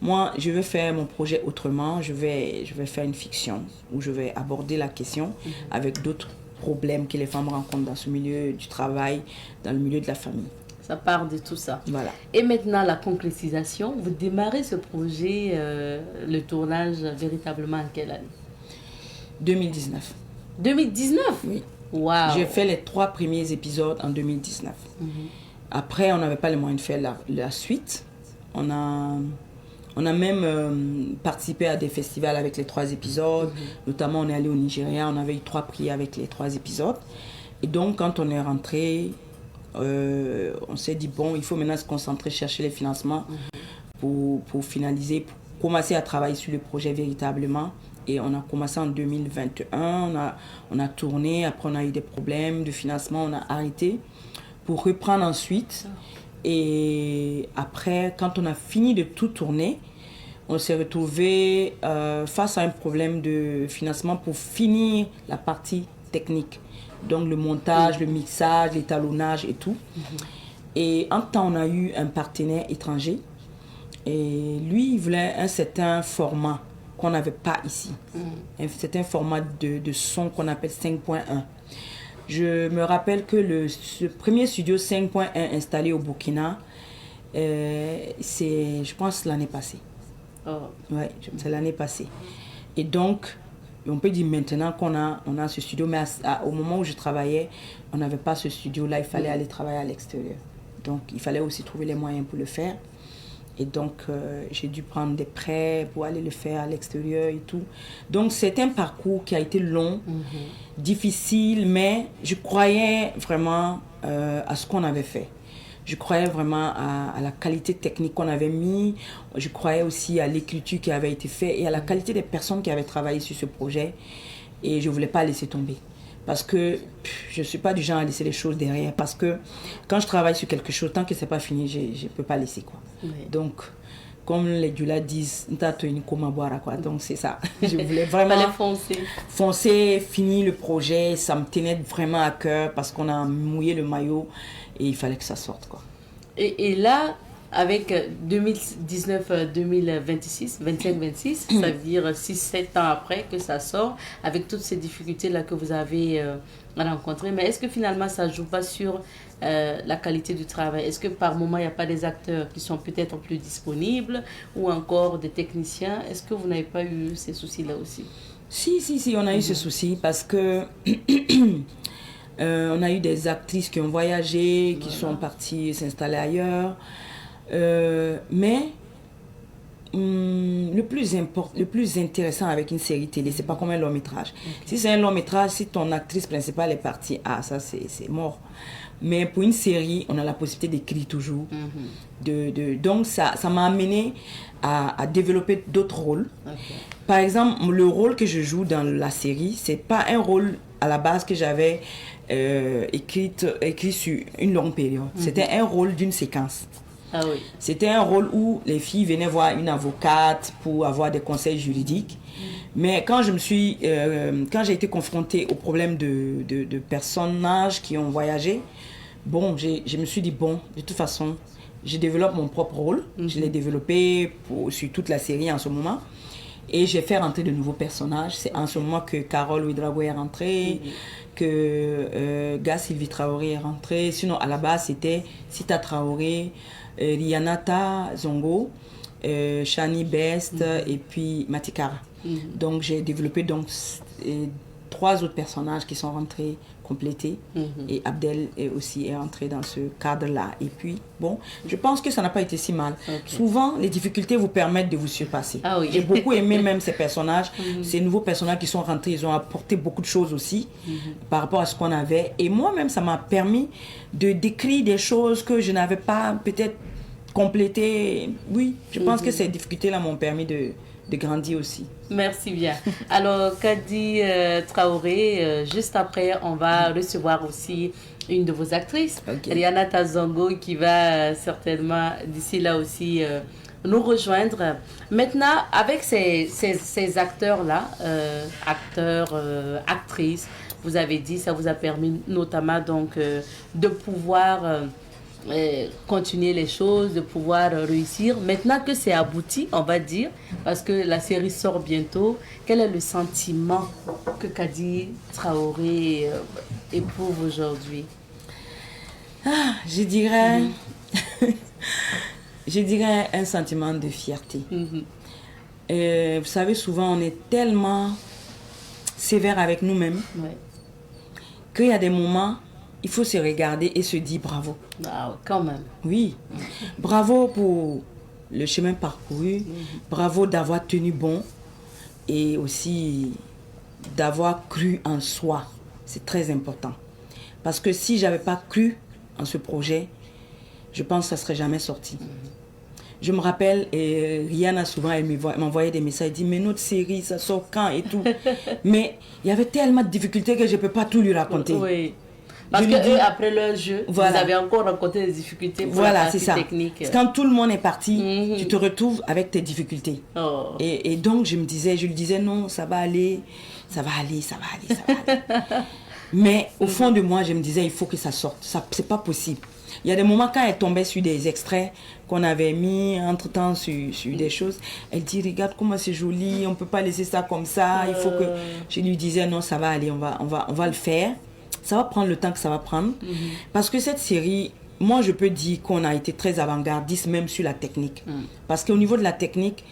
moi, je vais faire mon projet autrement. Je vais faire une fiction où je vais aborder la question avec d'autres problèmes que les femmes rencontrent dans ce milieu du travail, dans le milieu de la famille. Ça part de tout ça. Voilà. Et maintenant, la concrétisation. Vous démarrez ce projet, le tournage, véritablement en quelle année? 2019. 2019? Oui. Wow. J'ai fait les 3 premiers épisodes en 2019. Après, on n'avait pas les moyens de faire la suite. On a même participé à des festivals avec les 3 épisodes. Notamment, on est allé au Nigeria. On avait eu 3 prix avec les 3 épisodes. Et donc, quand on est rentré, on s'est dit, bon, il faut maintenant se concentrer, chercher les financements pour finaliser, pour commencer à travailler sur le projet véritablement. Et on a commencé en 2021, on a tourné, après on a eu des problèmes de financement, on a arrêté pour reprendre ensuite. Et après, quand on a fini de tout tourner, on s'est retrouvé face à un problème de financement pour finir la partie technique. Donc le montage, le mixage, l'étalonnage et tout. Et en temps, on a eu un partenaire étranger. Et lui, il voulait un certain format qu'on n'avait pas ici. C'est un format de son qu'on appelle 5.1. Je me rappelle que ce premier studio 5.1 installé au Burkina, c'est, je pense, l'année passée. Ouais, c'est l'année passée. Et donc, on peut dire maintenant qu'on a ce studio, mais au moment où je travaillais, on n'avait pas ce studio-là, il fallait aller travailler à l'extérieur. Donc, il fallait aussi trouver les moyens pour le faire. Et donc, j'ai dû prendre des prêts pour aller le faire à l'extérieur et tout. Donc, c'est un parcours qui a été long, difficile, mais je croyais vraiment à ce qu'on avait fait. Je croyais vraiment à la qualité technique qu'on avait mis. Je croyais aussi à l'écriture qui avait été faite et à la qualité des personnes qui avaient travaillé sur ce projet. Et je ne voulais pas laisser tomber. Parce que je ne suis pas du genre à laisser les choses derrière. Parce que quand je travaille sur quelque chose, tant que ce n'est pas fini, je ne peux pas laisser, quoi. Oui. Donc, comme les Dula disent, donc c'est ça. Je voulais vraiment foncer, finir le projet. Ça me tenait vraiment à cœur parce qu'on a mouillé le maillot et il fallait que ça sorte, quoi. Et là, avec 2019-2026, 25-26, ça veut dire 6-7 ans après que ça sort, avec toutes ces difficultés-là que vous avez rencontrées. Mais est-ce que finalement, ça ne joue pas sur la qualité du travail? Est-ce que par moment, il n'y a pas des acteurs qui sont peut-être plus disponibles ou encore des techniciens? Est-ce que vous n'avez pas eu ces soucis-là aussi? Si, on a eu ce souci parce que on a eu des actrices qui ont voyagé, qui sont parties s'installer ailleurs. Mais le plus intéressant avec une série télé, c'est pas comme un long métrage. Okay. Si c'est un long métrage, si ton actrice principale est partie, ça c'est mort. Mais pour une série, on a la possibilité d'écrire toujours. Donc ça m'a amené à développer d'autres rôles. Okay. Par exemple, le rôle que je joue dans la série, c'est pas un rôle à la base que j'avais écrit sur une longue période. C'était un rôle d'une séquence. Ah oui. C'était un rôle où les filles venaient voir une avocate pour avoir des conseils juridiques. Mais quand quand j'ai été confrontée au problème de personnages qui ont voyagé, bon, je me suis dit, bon, de toute façon, je développe mon propre rôle. Je l'ai développé sur toute la série en ce moment. Et j'ai fait rentrer de nouveaux personnages. C'est en ce moment que Carole Ouedraogo est rentrée, que Sylvie Traoré est rentrée. Sinon, à la base, c'était Sita Traoré, Rianata Zongo, Shani Best et puis Matikara. Donc j'ai développé 3 autres personnages qui sont rentrés complétés. Et Abdel est aussi entré dans ce cadre-là. Et puis, bon, je pense que ça n'a pas été si mal. Souvent, les difficultés vous permettent de vous surpasser. Ah oui. J'ai beaucoup aimé même ces personnages. Ces nouveaux personnages qui sont rentrés, ils ont apporté beaucoup de choses aussi par rapport à ce qu'on avait. Et moi-même, ça m'a permis de décrire des choses que je n'avais pas peut-être complétées. Oui, je pense que ces difficultés-là m'ont permis de grandir aussi. Merci bien. Alors, Kadi Traoré, juste après, on va recevoir aussi une de vos actrices, Rihanna Tazongo, qui va certainement d'ici là aussi nous rejoindre. Maintenant, avec ces acteurs-là, actrices, vous avez dit, ça vous a permis notamment donc de pouvoir continuer les choses, de pouvoir réussir. Maintenant que c'est abouti, on va dire, parce que la série sort bientôt, quel est le sentiment que Kadi Traoré éprouve aujourd'hui? Je dirais un sentiment de fierté. Vous savez, souvent on est tellement sévère avec nous-mêmes qu'il y a des moments, il faut se regarder et se dire bravo. Ah, quand même. Oui. Bravo pour le chemin parcouru. Bravo d'avoir tenu bon. Et aussi d'avoir cru en soi. C'est très important. Parce que si je n'avais pas cru en ce projet, je pense que ça ne serait jamais sorti. Je me rappelle, Rihanna souvent, elle m'envoyait des messages, elle dit, mais notre série, ça sort quand et tout. Mais il y avait tellement de difficultés que je ne peux pas tout lui raconter. Oui. Parce que après leur jeu, vous avez encore rencontré des difficultés pour la partie technique. Parce que quand tout le monde est parti, tu te retrouves avec tes difficultés. Et donc, je lui disais, non, ça va aller. Mais au fond de moi, je me disais, il faut que ça sorte. C'est pas possible. Il y a des moments quand elle tombait sur des extraits qu'on avait mis entre-temps sur des choses, elle dit, regarde comment c'est joli, on ne peut pas laisser ça comme ça. Il faut que... Je lui disais, non, ça va aller, on va le faire. Ça va prendre le temps que ça va prendre. Parce que cette série, moi, je peux dire qu'on a été très avant-gardiste, même sur la technique. Parce qu'au niveau de la technique,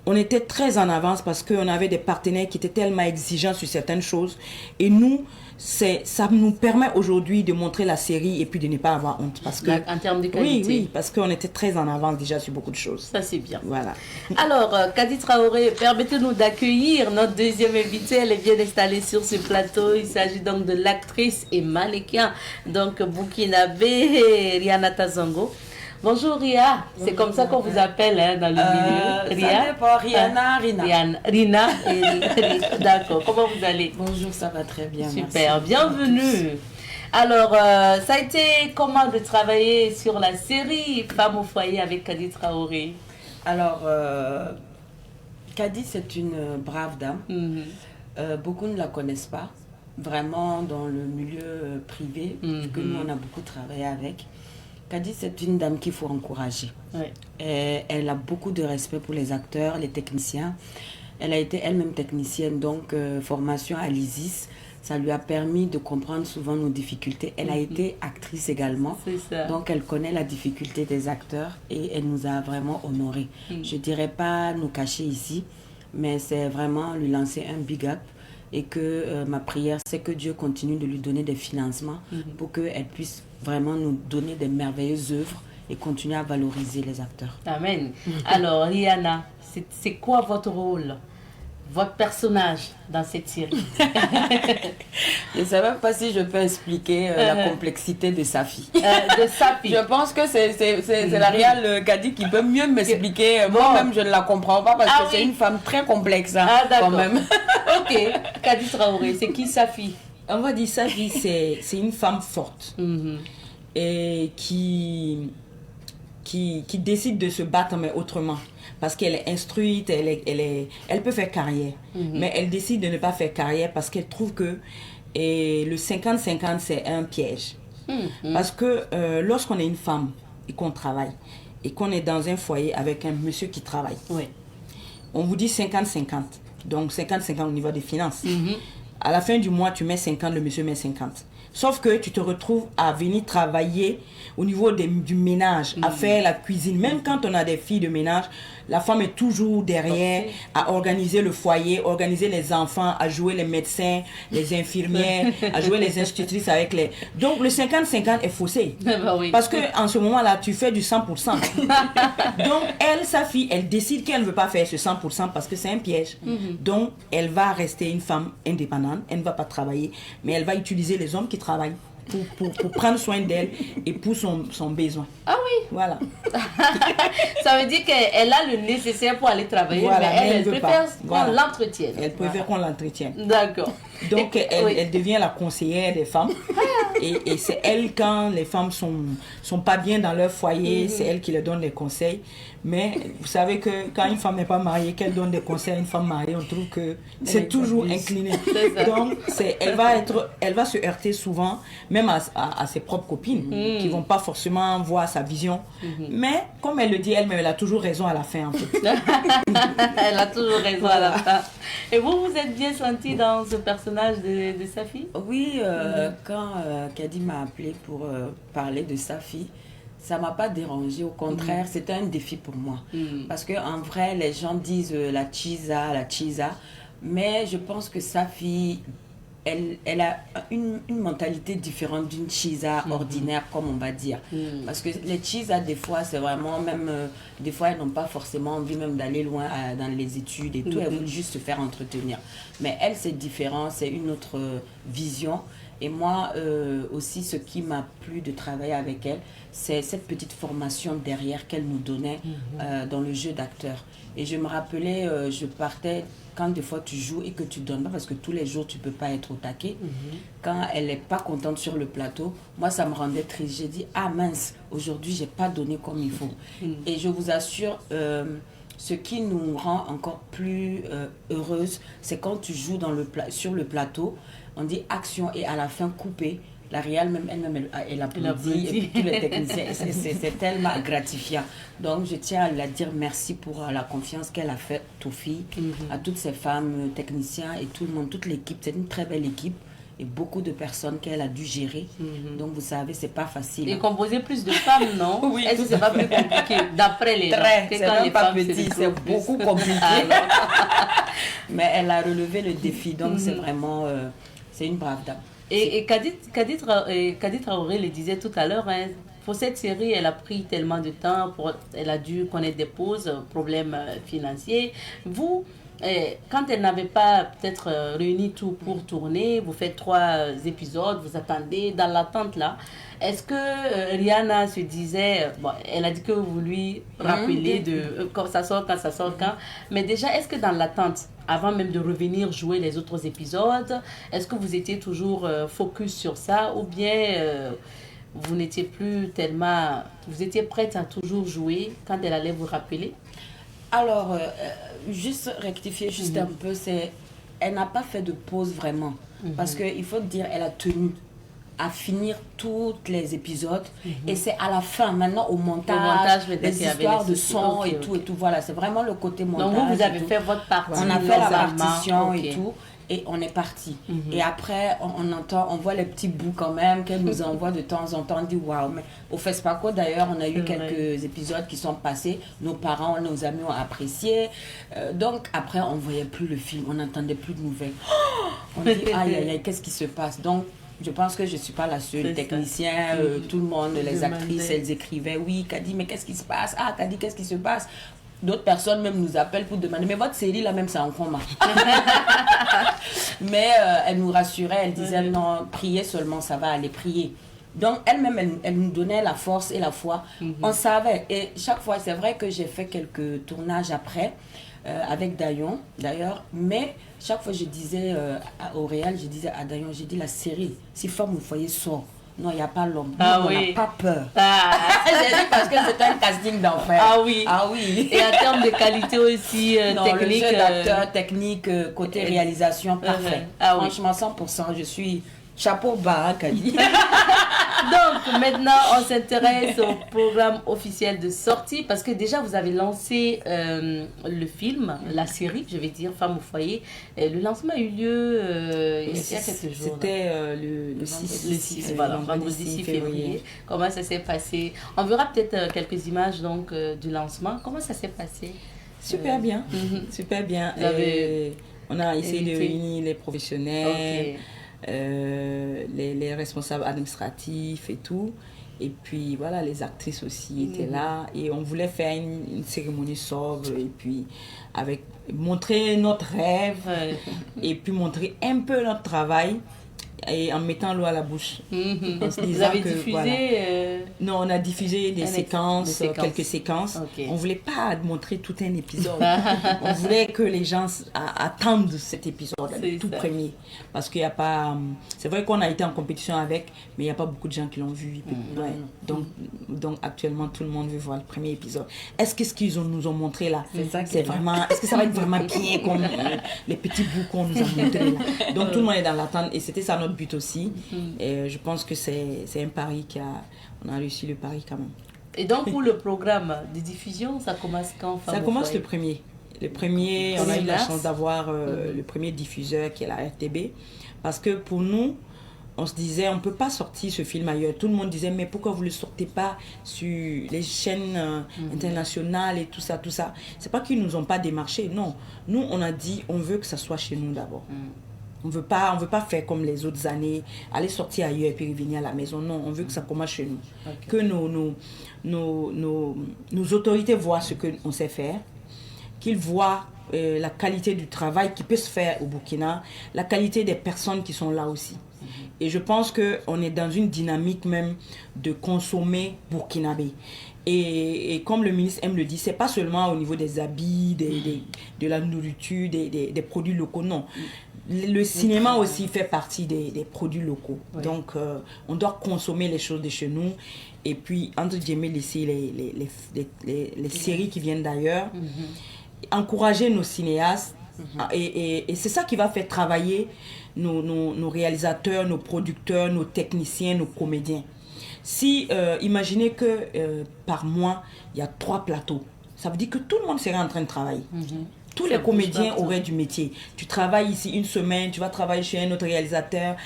on était très en avance parce qu'on avait des partenaires qui étaient tellement exigeants sur certaines choses. Et nous, ça nous permet aujourd'hui de montrer la série et puis de ne pas avoir honte. Parce que, en termes de qualité. Oui, parce qu'on était très en avance déjà sur beaucoup de choses. Ça, c'est bien. Voilà. Alors, Kadi Traoré, permettez-nous d'accueillir notre deuxième invitée. Elle est bien installée sur ce plateau. Il s'agit donc de l'actrice et mannequin, donc burkinabé, Rihanna Tazongo. Bonjour Ria, c'est comme ça qu'on vous appelle dans le milieu. Ria. Ça dépend, Rihanna, Rina. Rina et d'accord, comment vous allez? Bonjour, ça va très bien. Super, merci. bienvenue. Alors, ça a été comment de travailler sur la série Femmes au foyer avec Kadi Traoré? Alors, Kadi, c'est une brave dame. Beaucoup ne la connaissent pas, vraiment dans le milieu privé, que nous, on a beaucoup travaillé avec. Kadi, c'est une dame qu'il faut encourager. Elle a beaucoup de respect pour les acteurs, les techniciens. Elle a été elle-même technicienne, donc formation à l'ISIS. Ça lui a permis de comprendre souvent nos difficultés. Elle a été actrice également. Donc elle connaît la difficulté des acteurs et elle nous a vraiment honorés. Je ne dirais pas nous cacher ici, mais c'est vraiment lui lancer un big up. Et que ma prière, c'est que Dieu continue de lui donner des financements pour qu'elle puisse vraiment nous donner des merveilleuses œuvres et continuer à valoriser les acteurs. Amen. Alors, Rihanna, c'est quoi votre rôle, votre personnage dans cette série? Je ne sais même pas si je peux expliquer la complexité de Safi. De Safi. Je pense que c'est la Rihanna Kadi qui peut mieux m'expliquer. Moi-même, je ne la comprends pas parce que c'est une femme très complexe. D'accord. Quand même. Ok. Kadi Traoré, c'est qui Safi? On va dire Safi, c'est une femme forte et qui décide de se battre mais autrement. Parce qu'elle est instruite, elle peut faire carrière. Mais elle décide de ne pas faire carrière parce qu'elle trouve que le 50-50, c'est un piège. Parce que lorsqu'on est une femme et qu'on travaille, et qu'on est dans un foyer avec un monsieur qui travaille, on vous dit 50-50. Donc 50-50 au niveau des finances. À la fin du mois, tu mets 50, le monsieur met 50. Sauf que tu te retrouves à venir travailler au niveau du ménage, à faire la cuisine. Même quand on a des filles de ménage, la femme est toujours derrière à organiser le foyer, organiser les enfants, à jouer les médecins, les infirmières, à jouer les institutrices avec les... Donc le 50-50 est faussé. Parce qu'en ce moment-là, tu fais du 100%. Donc elle, sa fille, elle décide qu'elle ne veut pas faire ce 100% parce que c'est un piège. Donc elle va rester une femme indépendante, elle ne va pas travailler, mais elle va utiliser les hommes qui travaillent pour prendre soin d'elle et pour son besoin. Ah oui. Voilà. Ça veut dire qu'elle a le nécessaire pour aller travailler, voilà, mais elle préfère qu'on l'entretienne. Elle préfère qu'on l'entretienne. D'accord. Donc elle devient la conseillère des femmes. Et c'est elle, quand les femmes sont pas bien dans leur foyer, c'est elle qui leur donne les conseils. Mais vous savez que quand une femme n'est pas mariée, qu'elle donne des conseils à une femme mariée, on trouve que c'est toujours incliné. Donc elle va se heurter souvent, même à ses propres copines, qui vont pas forcément voir sa vision. Mais comme elle le dit elle-même, elle a toujours raison à la fin, en fait. Elle a toujours raison à la fin. Et vous êtes bien senti dans ce personnage de sa fille? Oui, quand Kadi m'a appelé pour parler de sa fille, ça m'a pas dérangé, au contraire, c'était un défi pour moi. Parce qu'en vrai, les gens disent la chisa, mais je pense que sa fille, elle a une mentalité différente d'une chisa ordinaire, comme on va dire. Parce que les chisa, des fois, c'est vraiment même... des fois, elles n'ont pas forcément envie même d'aller loin dans les études et tout. Elles veulent juste se faire entretenir. Mais elle, c'est différent, c'est une autre vision. Et moi, aussi, ce qui m'a plu de travailler avec elle, c'est cette petite formation derrière qu'elle nous donnait dans le jeu d'acteur. Et je me rappelais, je partais, quand des fois tu joues et que tu donnes pas, parce que tous les jours tu peux pas être au taquet, quand elle n'est pas contente sur le plateau, moi ça me rendait triste. J'ai dit, ah mince, aujourd'hui j'ai pas donné comme il faut. Et je vous assure, ce qui nous rend encore plus heureuses, c'est quand tu joues sur le plateau, on dit action et à la fin coupé. La réelle même elle-même elle applaudit et puis tous les techniciens, c'est tellement gratifiant. Donc je tiens à la dire merci pour la confiance qu'elle a faite aux filles, à toutes ces femmes techniciens et tout le monde, toute l'équipe. C'est une très belle équipe et beaucoup de personnes qu'elle a dû gérer. Donc vous savez, c'est pas facile. Et composer plus de femmes, non? Oui. Est-ce que c'est pas plus compliqué d'après les gens? C'est même pas petit, c'est beaucoup compliqué. Mais elle a relevé le défi, donc c'est vraiment, c'est une brave dame. Et Kadi Traoré le disait tout à l'heure, hein, pour cette série, elle a pris tellement de temps, elle a dû connaître des pauses, problèmes financiers. Vous, quand elle n'avait pas peut-être réuni tout pour tourner, vous faites 3 épisodes, vous attendez dans l'attente là. Est-ce que Rihanna se disait, bon, elle a dit que vous lui rappelez quand ça sort, quand, mais déjà, est-ce que dans l'attente, avant même de revenir jouer les autres épisodes, est-ce que vous étiez toujours focus sur ça ou bien vous n'étiez plus tellement, vous étiez prête à toujours jouer quand elle allait vous rappeler? Alors, juste rectifier juste un peu, elle n'a pas fait de pause vraiment, parce qu'il faut dire, elle a tenu à finir tous les épisodes et c'est à la fin maintenant au montage les histoires de son et tout, voilà, c'est vraiment le côté montage. Donc vous avez fait votre partie, on a fait la partition et tout et on est parti. Et après on voit les petits bouts quand même qu'elle nous envoie de temps en temps. On dit waouh. Mais au FESPACO d'ailleurs on a eu quelques épisodes qui sont passés, nos parents, nos amis ont apprécié, donc après on voyait plus le film, on n'entendait plus de nouvelles. On dit aïe aïe aïe, qu'est-ce qui se passe? Donc je pense que je ne suis pas la seule. Les techniciens, tout le monde, les actrices, elles écrivaient, oui, Kadi, mais qu'est-ce qui se passe? Ah, Kadi, qu'est-ce qui se passe? D'autres personnes même nous appellent pour demander, mais votre série là même c'est en coma. Mais elle nous rassurait, elle disait, non, priez seulement, ça va aller, prier. Donc elle-même, elle nous donnait la force et la foi. On savait. Et chaque fois, c'est vrai que j'ai fait quelques tournages après, avec Dayon d'ailleurs, mais chaque fois je disais au réel, je disais à Dayon, j'ai dit la série, si Femme au foyer sort, non, il n'y a pas l'homme, on n'a pas peur. J'ai dit parce que c'est un casting d'enfer. Ah oui. Et en termes de qualité aussi, technique. Le jeu d'acteur, technique, côté réalisation, parfait. Franchement, 100%, je suis chapeau bas, Kadi. Donc, maintenant, on s'intéresse au programme officiel de sortie parce que déjà, vous avez lancé le film, la série, je vais dire, Femmes au foyer. Le lancement a eu lieu il y a quelques jours. C'était le 6 voilà, vendredi 6 février. Comment ça s'est passé? On verra peut-être quelques images donc, du lancement. Comment ça s'est passé? Super bien, super bien. On a essayé de réunir les professionnels, les responsables administratifs et tout. Et puis voilà, les actrices aussi étaient là. Et on voulait faire une cérémonie sobre et puis montrer notre rêve et puis montrer un peu notre travail. Et en mettant l'eau à la bouche. En se disant vous avez diffusé voilà. Non, on a diffusé des séquences, quelques séquences. Okay. On ne voulait pas montrer tout un épisode. On voulait que les gens attendent cet épisode, le tout premier. Parce qu'il n'y a pas... C'est vrai qu'on a été en compétition avec, mais il n'y a pas beaucoup de gens qui l'ont vu. Donc actuellement, tout le monde veut voir le premier épisode. Est-ce que ce qu'ils nous ont montré là, c'est vraiment... Est-ce que ça va être vraiment bien comme les petits bouts qu'on nous a montrés là? Donc tout le monde est dans l'attente et c'était ça notre but aussi. Et je pense que c'est un pari on a réussi le pari quand même. Et donc pour le programme de diffusion, ça commence quand? Ça commence le premier. Le premier, on a eu la chance d'avoir le premier diffuseur qui est la RTB. Parce que pour nous, on se disait, on ne peut pas sortir ce film ailleurs. Tout le monde disait, mais pourquoi vous ne le sortez pas sur les chaînes internationales et tout ça, tout ça. C'est pas qu'ils ne nous ont pas démarché, non. Nous, on a dit, on veut que ça soit chez nous d'abord. On veut pas faire comme les autres années, aller sortir ailleurs et puis revenir à la maison. Non, on veut que ça commence chez nous. Okay. Que nos autorités voient ce qu'on sait faire, qu'ils voient la qualité du travail qui peut se faire au Burkina, la qualité des personnes qui sont là aussi. Et je pense qu'on est dans une dynamique même de consommer burkinabé. Et comme le ministre aime le dire, c'est pas seulement au niveau des habits, de la nourriture, des produits locaux, non. Le cinéma aussi fait partie des produits locaux. Oui. Donc, on doit consommer les choses de chez nous. Et puis, entre guillemets, laisser les séries qui viennent d'ailleurs. Encourager nos cinéastes. Et c'est ça qui va faire travailler nos réalisateurs, nos producteurs, nos techniciens, nos comédiens. Si, imaginez que par mois, il y a 3 plateaux. Ça veut dire que tout le monde serait en train de travailler. Tous les comédiens auraient du métier. Tu travailles ici une semaine, tu vas travailler chez un autre réalisateur.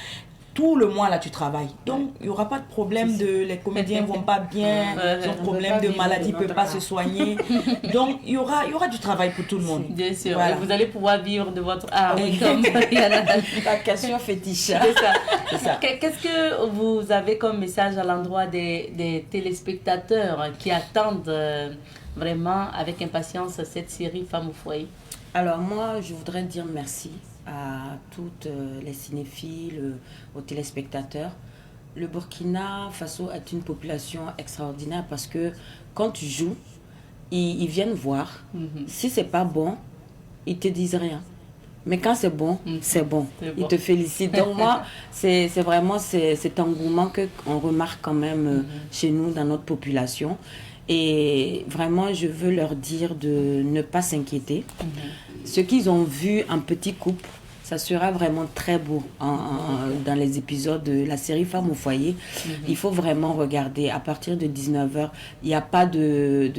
Tout le mois, là, tu travailles. Donc, il n'y aura pas de problème les comédiens ne vont pas bien, ils ont problème de maladie, ils ne peuvent pas se soigner. Donc, il y aura du travail pour tout le monde. Bien sûr. Voilà. Et vous allez pouvoir vivre de votre art. La question fétiche. C'est ça. Qu'est-ce que vous avez comme message à l'endroit des téléspectateurs qui attendent vraiment avec impatience cette série Femmes au foyer? Alors, moi, je voudrais dire merci à toutes les cinéphiles, aux téléspectateurs. Le Burkina Faso est une population extraordinaire parce que quand tu joues, ils viennent voir. Si c'est pas bon, ils te disent rien. Mais quand c'est bon, c'est bon. Ils te félicitent. Donc moi, c'est vraiment cet engouement qu'on remarque quand même chez nous, dans notre population. Et vraiment, je veux leur dire de ne pas s'inquiéter. Ce qu'ils ont vu en petit couple, ça sera vraiment très beau dans les épisodes de la série Femmes au foyer. Il faut vraiment regarder. À partir de 19h, il n'y a pas de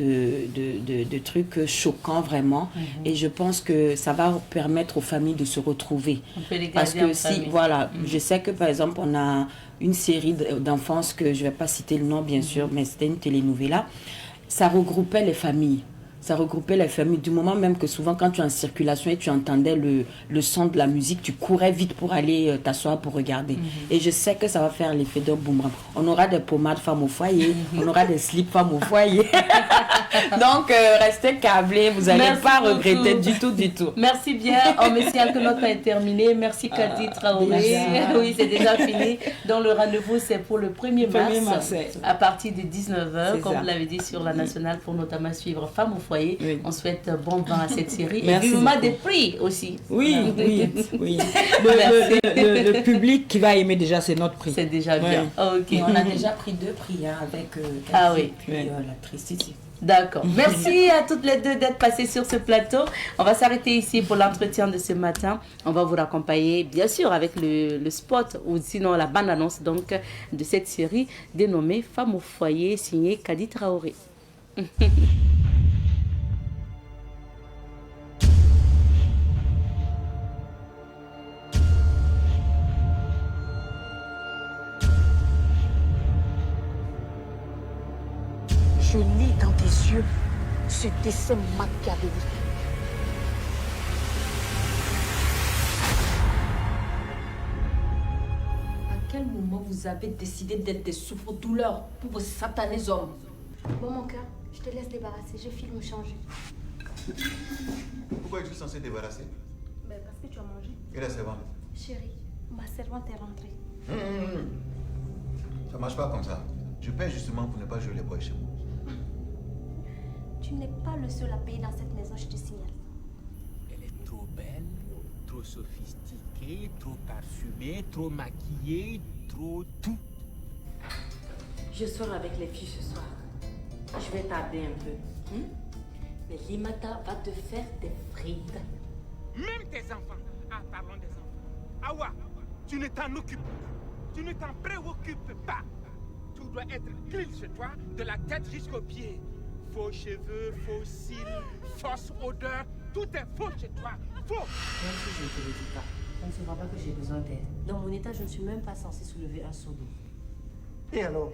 trucs choquants vraiment. Et je pense que ça va permettre aux familles de se retrouver. On peut les garder parce que en famille. Voilà, je sais que par exemple, on a une série d'enfance que je ne vais pas citer le nom bien sûr, mais c'était une telenovela. Ça regroupait les familles. Ça regroupait les familles du moment même que souvent quand tu es en circulation et tu entendais le son de la musique, tu courais vite pour aller t'asseoir pour regarder. Et je sais que ça va faire l'effet d'un boomerang. On aura des pommades femmes au foyer, on aura des slips femmes au foyer. Donc restez câblés, vous n'allez pas regretter du tout. Merci bien. Oh, merci que notre temps est terminé. Merci Kadi Traoré. Oui, c'est déjà fini. Donc le rendez-vous c'est pour le 1er mars à partir de 19h, comme vous l'avez dit sur la nationale, pour notamment suivre Femmes au foyer. Oui. On souhaite bon vent à cette série. Merci. Et vivement des prix aussi. Oui. Le public qui va aimer déjà, c'est notre prix. C'est déjà bien. Okay. On a déjà pris 2 prix avec Cathy et puis l'actrice ici. D'accord. Merci à toutes les deux d'être passées sur ce plateau. On va s'arrêter ici pour l'entretien de ce matin. On va vous raccompagner, bien sûr, avec le spot ou sinon la bande-annonce donc, de cette série dénommée Femmes au foyer, signée Kadi Traoré. Je lis dans tes yeux ce dessin machiavélique. À quel moment vous avez décidé d'être des souffres-douleurs pour vos satanés hommes? Bon, mon cœur, je te laisse débarrasser. Je file me changer. Pourquoi es-tu censé débarrasser? Ben, parce que tu as mangé. Et la servante? Chérie, ma servante est rentrée. Ça marche pas comme ça. Je paie justement pour ne pas jouer les boys chez moi. Tu n'es pas le seul à payer dans cette maison, je te signale. Elle est trop belle, trop sophistiquée, trop parfumée, trop maquillée, trop tout. Je sors avec les filles ce soir. Je vais tarder un peu. Mais Limata va te faire des frites. Même tes enfants. Ah, parlons des enfants. Awa, tu ne t'en occupes pas. Tu ne t'en préoccupes pas. Tout doit être clean chez toi, de la tête jusqu'aux pieds. Faux cheveux, faux cils, fausse odeur, tout est faux chez toi. Faux. Même si je ne te le dis pas, on ne saura pas que j'ai besoin d'aide. Dans mon état, je ne suis même pas censée soulever un seau d'eau. Et alors?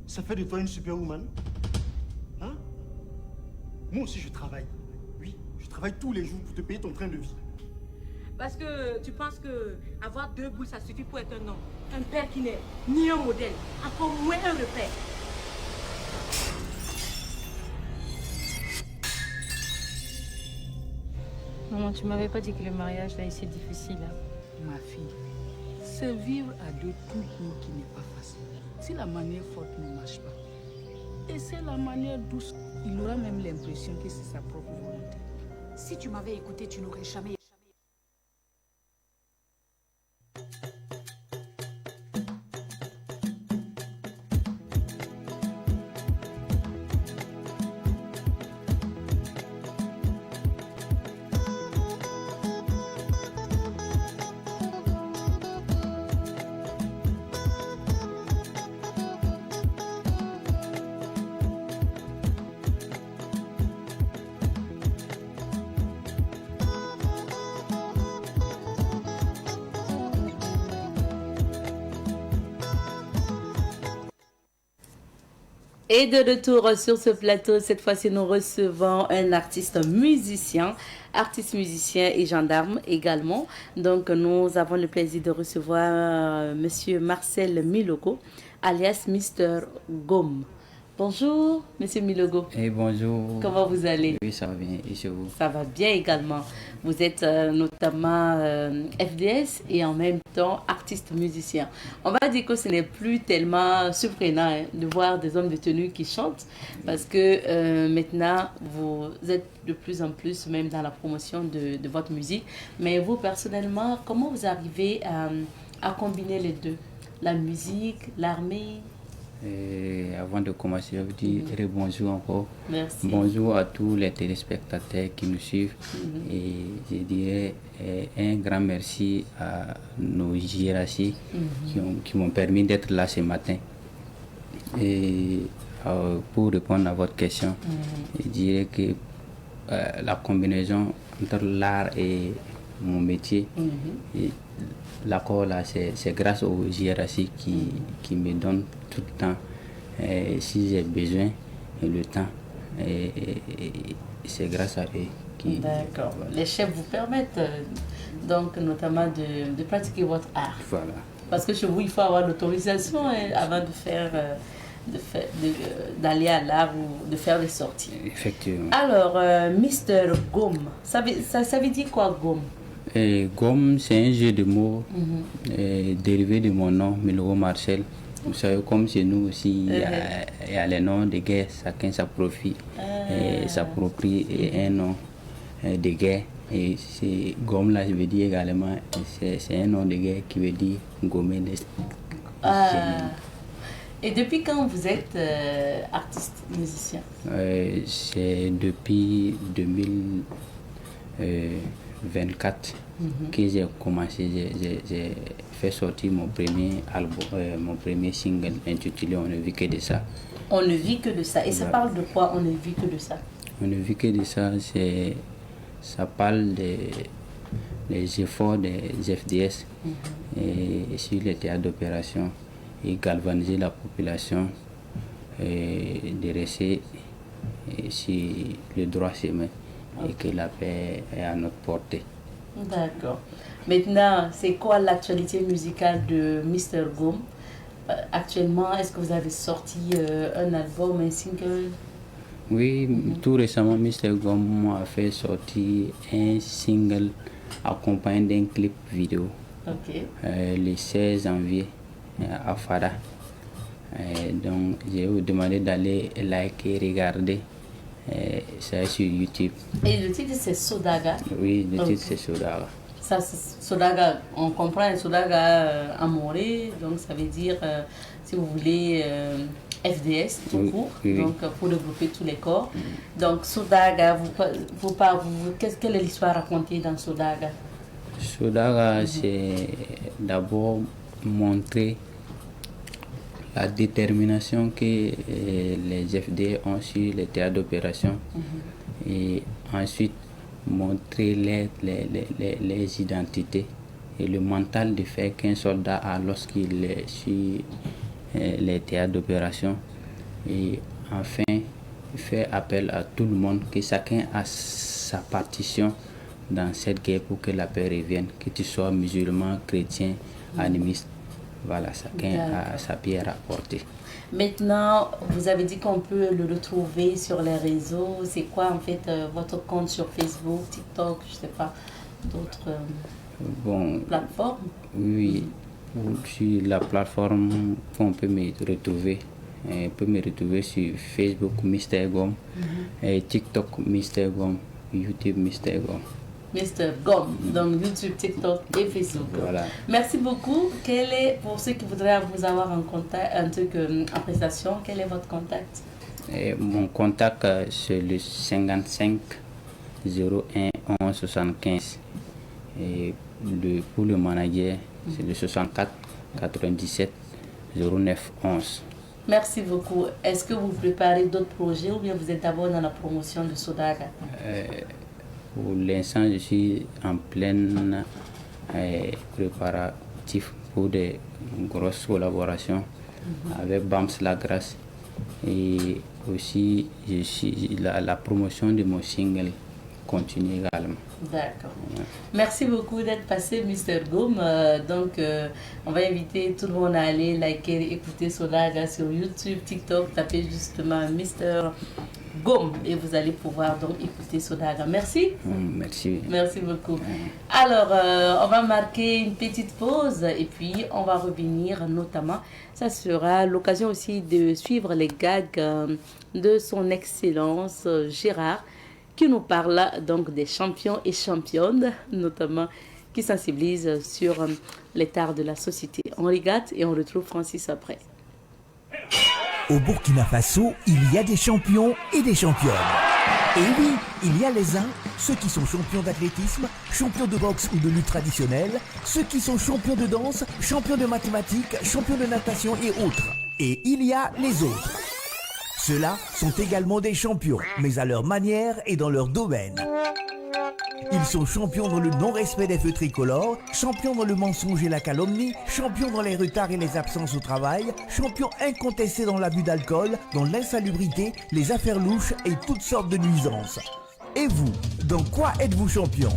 Ça fait de toi une superwoman? Hein? Moi aussi, je travaille. Oui, je travaille tous les jours pour te payer ton train de vie. Parce que tu penses que avoir 2 boules, ça suffit pour être un homme. Un père qui n'est ni un modèle, encore moins un repère. Maman, tu m'avais pas dit que le mariage, là, c'est difficile. Hein? Ma fille, c'est vivre à deux toujours qui n'est pas facile. Si la manière forte ne marche pas, et c'est la manière douce, il aura même l'impression que c'est sa propre volonté. Si tu m'avais écouté, tu n'aurais jamais... Et de retour sur ce plateau, cette fois-ci nous recevons un artiste musicien et gendarme également. Donc nous avons le plaisir de recevoir Monsieur Marcel Milogo, alias Mr. Gom. Bonjour Monsieur Milogo. Et bonjour. Comment vous allez? Oui, ça va bien. Et chez vous? Ça va bien également. Vous êtes notamment FDS et en même temps artiste musicien. On va dire que ce n'est plus tellement surprenant de voir des hommes de tenue qui chantent parce que maintenant vous êtes de plus en plus même dans la promotion de votre musique. Mais vous personnellement, comment vous arrivez à combiner les deux? La musique, l'armée? Et avant de commencer, je vous dis bonjour encore. Merci. Bonjour à tous les téléspectateurs qui nous suivent. Et je dirais un grand merci à nos hiérarchies qui m'ont permis d'être là ce matin. Et pour répondre à votre question, je dirais que la combinaison entre l'art et mon métier, l'accord là, c'est grâce aux hiérarchies qui me donnent tout le temps, si j'ai besoin, le temps. Et c'est grâce à eux qui... D'accord. Les chefs vous permettent donc notamment de pratiquer votre art. Voilà. Parce que chez vous, il faut avoir l'autorisation avant d'aller à l'art ou de faire des sorties. Effectivement. Alors, Mr. Gom, ça veut dire quoi Gom? Gom, c'est un jeu de mots dérivé de mon nom, Milogo Marcel. Vous savez, comme chez nous aussi, il y a les noms de guerre, chacun s'approprie un nom de guerre. Et Gom là, je veux dire également, c'est un nom de guerre qui veut dire gommer. Et depuis quand vous êtes artiste, musicien? C'est depuis 2024 que j'ai commencé, j'ai fait sortir mon premier album, mon premier single intitulé On ne vit que de ça. On ne vit que de ça. Et ça parle de quoi, On ne vit que de ça? On ne vit que de ça, ça parle des efforts des FDS et sur les théâtres d'opération et galvaniser la population et de rester sur le droit chemin et que la paix est à notre portée. D'accord. Maintenant, c'est quoi l'actualité musicale de Mr. Gom? Actuellement, est-ce que vous avez sorti un album, un single? Oui, tout récemment, Mr. Gom a fait sortir un single accompagné d'un clip vidéo. Le 16 janvier à Fada. Donc, j'ai vous demandé d'aller liker, regarder. Ça est sur YouTube. Et le titre c'est Sodaga? Oui, le titre c'est Sodaga. Ça, Sodaga, on comprend Sodaga amoré, donc ça veut dire, si vous voulez, FDS tout court, donc pour regrouper tous les corps. Donc Sodaga, quelle est l'histoire racontée dans Sodaga? Sodaga, c'est d'abord montrer la détermination que les FD ont sur les théâtres d'opération et ensuite montrer les identités et le mental de fait qu'un soldat a lorsqu'il est sur les théâtres d'opération, et enfin faire appel à tout le monde que chacun a sa partition dans cette guerre pour que la paix revienne, que tu sois musulman, chrétien, animiste. Voilà, chacun a sa pierre à porter. Maintenant, vous avez dit qu'on peut le retrouver sur les réseaux. C'est quoi en fait votre compte sur Facebook, TikTok, je ne sais pas, d'autres plateformes? Oui, sur la plateforme qu'on peut me retrouver. On peut me retrouver sur Facebook Mr. Gom, et TikTok Mr. Gom, YouTube Mr. Gom. Mr. Gom, donc YouTube, TikTok et Facebook. Voilà. Merci beaucoup. Pour ceux qui voudraient vous avoir en contact, en prestation, quel est votre contact? Mon contact, c'est le 55 01 11 75. Et pour le manager, c'est le 64 97 09 11. Merci beaucoup. Est-ce que vous préparez d'autres projets ou bien vous êtes d'abord dans la promotion de Sodaga? Pour l'instant, je suis en plein préparatif pour des grosses collaborations avec Bams La Grâce, et aussi la promotion de mon single continue également. D'accord. Merci beaucoup d'être passé, Mr. Gom. Donc, on va inviter tout le monde à aller liker, écouter Sodaga sur YouTube, TikTok. Tapez justement Mr. Gom et vous allez pouvoir donc écouter Sodaga. Merci. Merci. Merci beaucoup. Alors, on va marquer une petite pause et puis on va revenir notamment. Ça sera l'occasion aussi de suivre les gags de son Excellence Gérard, qui nous parle donc des champions et championnes, notamment qui sensibilisent sur l'état de la société. On regarde et on retrouve Francis après. Au Burkina Faso, il y a des champions et des championnes. Et oui, il y a les uns, ceux qui sont champions d'athlétisme, champions de boxe ou de lutte traditionnelle, ceux qui sont champions de danse, champions de mathématiques, champions de natation et autres. Et il y a les autres. Ceux-là sont également des champions, mais à leur manière et dans leur domaine. Ils sont champions dans le non-respect des feux tricolores, champions dans le mensonge et la calomnie, champions dans les retards et les absences au travail, champions incontestés dans l'abus d'alcool, dans l'insalubrité, les affaires louches et toutes sortes de nuisances. Et vous, dans quoi êtes-vous champion ?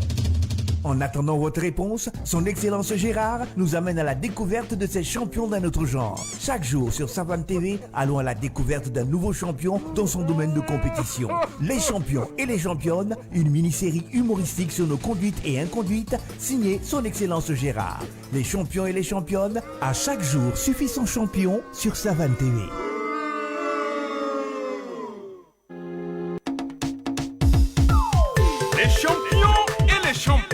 En attendant votre réponse, son Excellence Gérard nous amène à la découverte de ces champions d'un autre genre. Chaque jour sur Savane TV, allons à la découverte d'un nouveau champion dans son domaine de compétition. Les champions et les championnes, une mini-série humoristique sur nos conduites et inconduites, signée son Excellence Gérard. Les champions et les championnes, à chaque jour suffit son champion sur Savane TV. Les champions et les championnes.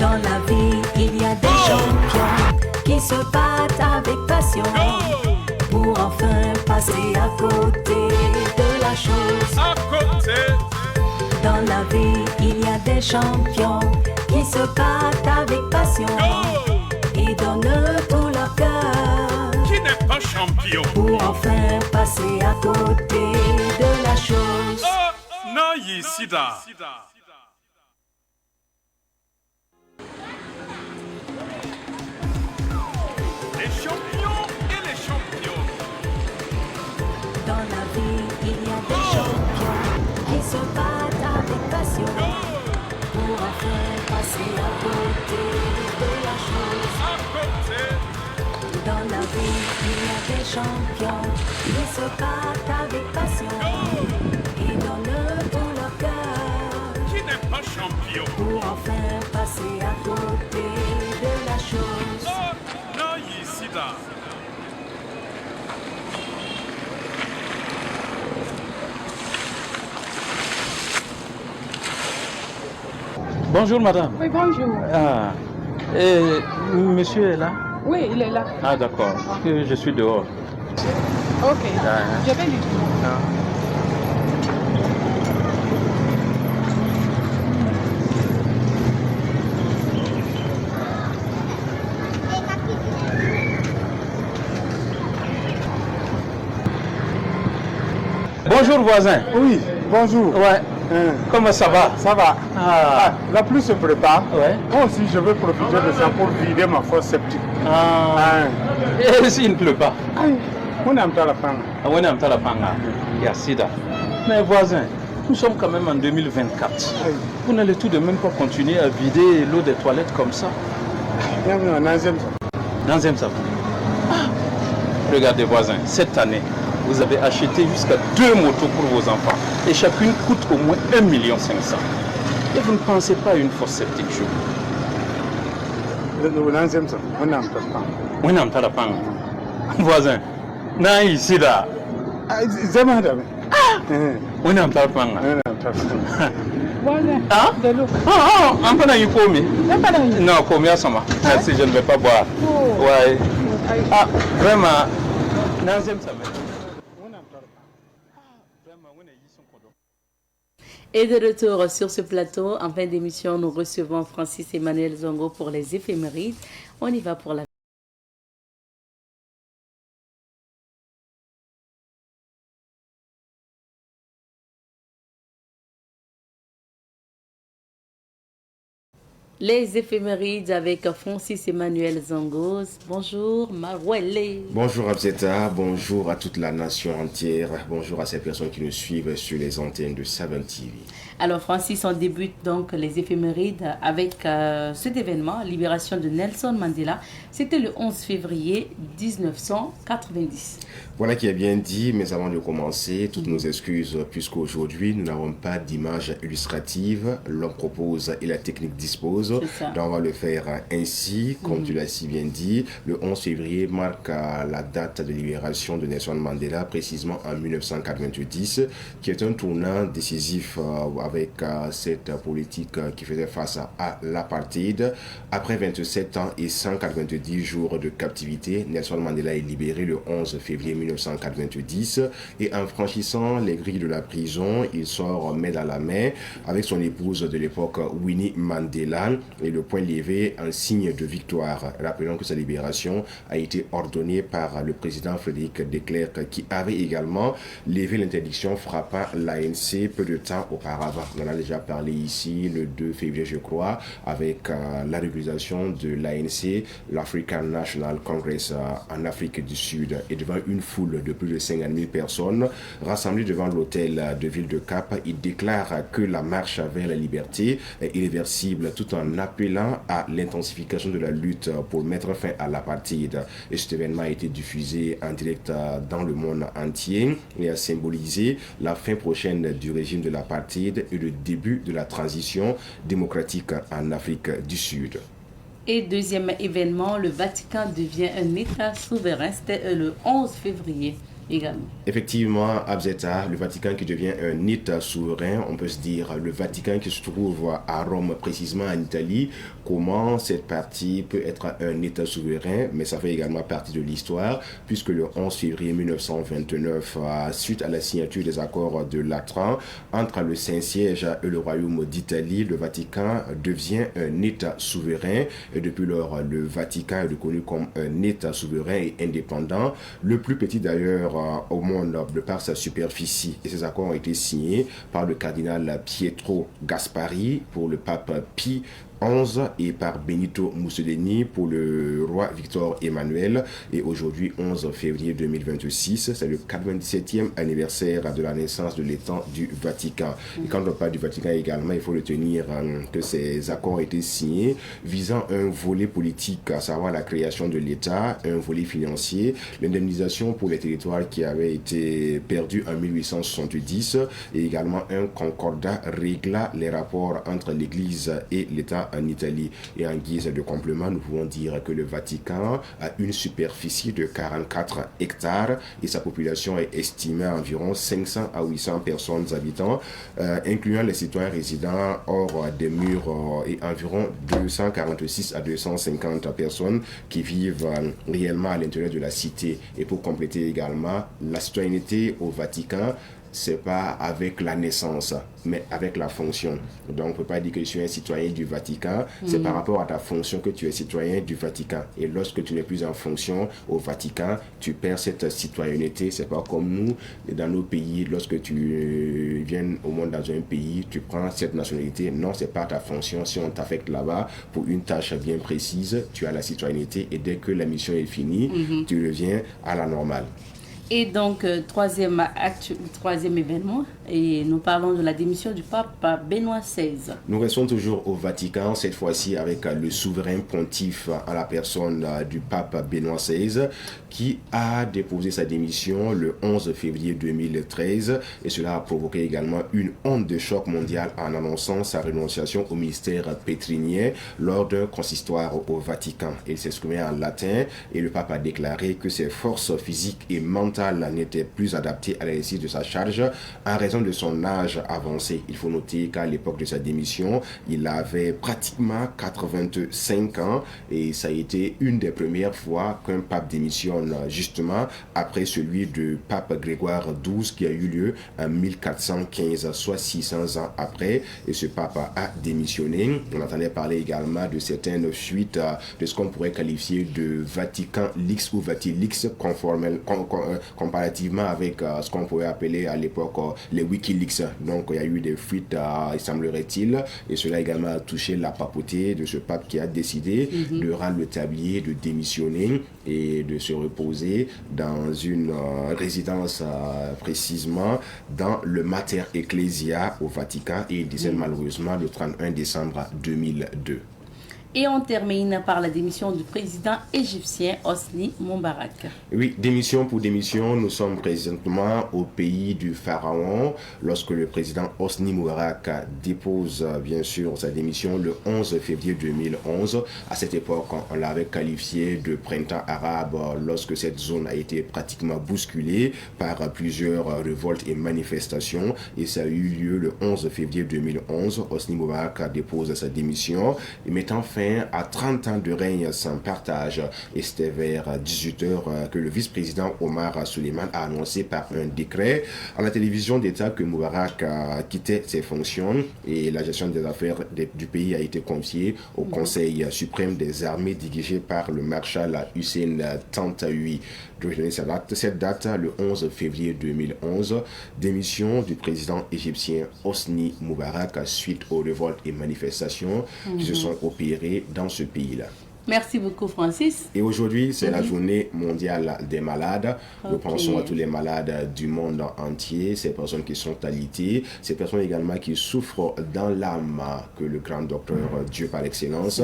Dans la vie, il y a des champions qui se battent avec passion. la vie, il y a des champions qui se battent avec passion et donnent tout leur cœur. Qui n'est pas champion Pour enfin passer à côté de la chose. Oh, Nayi Sida. Les champions et les champions. Dans la vie, il y a des champions qui se battent avec passion pour enfin passer à côté de la chose. Dans la vie, il y a des champions qui se battent avec passion et donnent tout leur cœur. Qui n'est pas champion Pour enfin passer à côté de la chose. Oh, Nayi Sida. Bonjour madame. Oui, bonjour. Ah, et monsieur est là? Oui, il est là. Ah d'accord, parce que je suis dehors. Ok, Ah. je vais lui dire. Bonjour voisin. Oui, bonjour. Ouais. Comment ça va? Ça va. Ah. La pluie se prépare. Ouais. Moi aussi, je vais profiter de ça pour vider ma fosse septique. Et s'il ne pleut pas? On est en Talapanga. On est en Talapanga. Il y a Sida. Mais voisin, nous sommes quand même en 2024. Vous n'allez tout de même pas continuer à vider l'eau des toilettes comme ça? Dans un savon. Regardez voisin, cette année, vous avez acheté jusqu'à 2 motos pour vos enfants. Et chacune coûte au moins 1,5 million. Et vous ne pensez pas à une fosse septique chez vous? On est en Talapanga. Voisin, Nayi Sida. On est en Talapanga. Voisin, Ah? de l'eau. On peut y comer. Non, combien à ça? Merci, je ne vais pas boire. Ouais. Ah, vraiment. Nazem ça. Et de retour sur ce plateau, en fin d'émission, nous recevons Francis Emmanuel Zongo pour les éphémérides. On y va pour la... Les éphémérides avec Francis Emmanuel Zongos. Bonjour, Marouelle. Bonjour Abzeta, bonjour à toute la nation entière, bonjour à ces personnes qui nous suivent sur les antennes de Savin TV. Alors Francis, on débute donc les éphémérides avec cet événement, libération de Nelson Mandela. C'était le 11 février 1990. Voilà qui est bien dit, mais avant de commencer, toutes nos excuses puisqu'aujourd'hui nous n'avons pas d'image illustrative, l'homme propose et la technique dispose. Donc on va le faire ainsi, comme tu l'as si bien dit. Le 11 février marque la date de libération de Nelson Mandela, précisément en 1990, qui est un tournant décisif avec cette politique qui faisait face à l'apartheid. Après 27 ans et 190 jours de captivité, Nelson Mandela est libéré le 11 février 1990 et en franchissant les grilles de la prison, il sort main dans la main avec son épouse de l'époque, Winnie Mandela, et le poing levé en signe de victoire. Rappelons que sa libération a été ordonnée par le président Frédéric de Klerk, qui avait également levé l'interdiction frappant l'ANC peu de temps auparavant. On en a déjà parlé ici le 2 février, je crois, avec la régularisation de l'ANC, l'African National Congress en Afrique du Sud, et devant une foule de plus de 50 000 personnes rassemblées devant l'hôtel de Ville de Cap, il déclare que la marche vers la liberté est irréversible, tout en appelant à l'intensification de la lutte pour mettre fin à l'apartheid. Et cet événement a été diffusé en direct dans le monde entier et a symbolisé la fin prochaine du régime de l'apartheid et le début de la transition démocratique en Afrique du Sud. Et deuxième événement, le Vatican devient un État souverain. C'était le 11 février. également. Effectivement, Abzeta, le Vatican qui devient un État souverain, on peut se dire le Vatican qui se trouve à Rome, précisément en Italie, comment cette partie peut être un État souverain, mais ça fait également partie de l'histoire, puisque le 11 février 1929, suite à la signature des accords de Latran entre le Saint-Siège et le Royaume d'Italie, le Vatican devient un État souverain, et depuis lors, le Vatican est reconnu comme un État souverain et indépendant, le plus petit d'ailleurs au monde de par sa superficie. Et ces accords ont été signés par le cardinal Pietro Gasparri pour le pape Pie XI et par Benito Mussolini pour le roi Victor Emmanuel. Et aujourd'hui, 11 février 2026, c'est le 97e anniversaire de la naissance de l'État du Vatican. Et quand on parle du Vatican également, il faut retenir que ces accords ont été signés visant un volet politique, à savoir la création de l'État, un volet financier, l'indemnisation pour les territoires qui avaient été perdus en 1870 et également un concordat réglant les rapports entre l'Église et l'État en Italie. Et en guise de complément, nous pouvons dire que le Vatican a une superficie de 44 hectares et sa population est estimée à environ 500 à 800 personnes habitants, incluant les citoyens résidents hors des murs et environ 246 à 250 personnes qui vivent réellement à l'intérieur de la cité. Et pour compléter également, la citoyenneté au Vatican, c'est pas avec la naissance, mais avec la fonction. Donc, on ne peut pas dire que je suis un citoyen du Vatican, c'est par rapport à ta fonction que tu es citoyen du Vatican. Et lorsque tu n'es plus en fonction au Vatican, tu perds cette citoyenneté. C'est pas comme nous, dans nos pays, lorsque tu viens au monde dans un pays, tu prends cette nationalité. Non, c'est pas ta fonction. Si on t'affecte là-bas pour une tâche bien précise, tu as la citoyenneté et dès que la mission est finie, tu reviens à la normale. Et donc, troisième événement, et nous parlons de la démission du pape Benoît XVI. Nous restons toujours au Vatican, cette fois-ci avec le souverain pontife à la personne du pape Benoît XVI, qui a déposé sa démission le 11 février 2013, et cela a provoqué également une onde de choc mondial en annonçant sa renonciation au ministère pétrinien lors d'un consistoire au Vatican. Il s'exprimait en latin, et le pape a déclaré que ses forces physiques et mentales n'était plus adapté à l'exercice de sa charge en raison de son âge avancé. Il faut noter qu'à l'époque de sa démission, il avait pratiquement 85 ans et ça a été une des premières fois qu'un pape démissionne, justement après celui de pape Grégoire XII qui a eu lieu en 1415, soit 600 ans après, et ce pape a démissionné. On entendait parler également de certaines fuites de ce qu'on pourrait qualifier de Vatican Leaks ou Vatilix comparativement avec ce qu'on pourrait appeler à l'époque les Wikileaks. Donc il y a eu des fuites, il semblerait-il, et cela également a touché la papauté de ce pape qui a décidé de rendre le tablier, de démissionner et de se reposer dans une résidence précisément dans le Mater Ecclesia au Vatican, et il décède malheureusement le 31 décembre 2002. Et on termine par la démission du président égyptien Hosni Moubarak. Oui, démission pour démission, nous sommes présentement au pays du pharaon lorsque le président Hosni Moubarak dépose bien sûr sa démission le 11 février 2011. À cette époque, on l'avait qualifié de printemps arabe lorsque cette zone a été pratiquement bousculée par plusieurs révoltes et manifestations, et ça a eu lieu le 11 février 2011. Hosni Moubarak dépose sa démission et mettant fin à 30 ans de règne sans partage. Et c'était vers 18h que le vice-président Omar Suleiman a annoncé par un décret à la télévision d'État que Moubarak quittait ses fonctions et la gestion des affaires du pays a été confiée au Conseil suprême des armées dirigé par le maréchal Hussein Tantaoui. Cette date, le 11 février 2011, démission du président égyptien Hosni Moubarak suite aux révoltes et manifestations qui se sont opérées dans ce pays-là. Merci beaucoup, Francis. Et aujourd'hui, c'est la journée mondiale des malades. Nous pensons à tous les malades du monde entier, ces personnes qui sont alitées, ces personnes également qui souffrent dans l'âme, que le grand docteur Dieu par excellence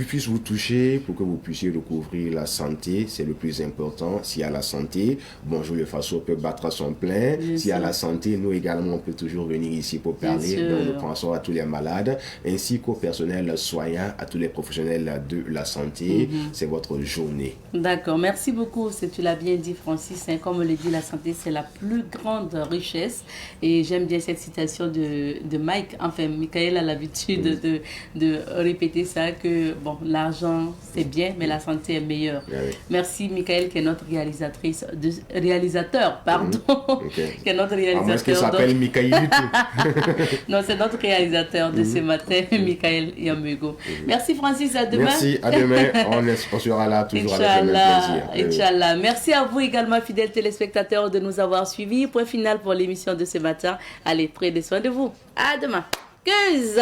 puisse vous toucher, pour que vous puissiez recouvrir la santé, c'est le plus important. S'il y a la santé, Bonjour le Faso peut battre son plein. S'il y a la santé, nous également, on peut toujours venir ici pour parler. Donc, nous pensons à tous les malades, ainsi qu'au personnel soignant, à tous les professionnels de la santé. C'est votre journée. D'accord, merci beaucoup. Tu l'as bien dit, Francis. Comme on le dit, la santé, c'est la plus grande richesse. Et j'aime bien cette citation de Mike. Enfin, Michael a l'habitude de répéter ça, que bon, l'argent, c'est bien, mais la santé est meilleure. Merci, Michael, qui est notre réalisateur, pardon. Qui est notre réalisateur. Est-ce qu'il s'appelle Michael du tout? Non, c'est notre réalisateur de ce matin, Michael Yamego. Merci, Francis. À demain. Merci, à demain. On sera là toujours avec le même plaisir. Inch'Allah. Merci à vous également, fidèles téléspectateurs, de nous avoir suivis. Point final pour l'émission de ce matin. Allez, prenez soin de vous. À demain. 15.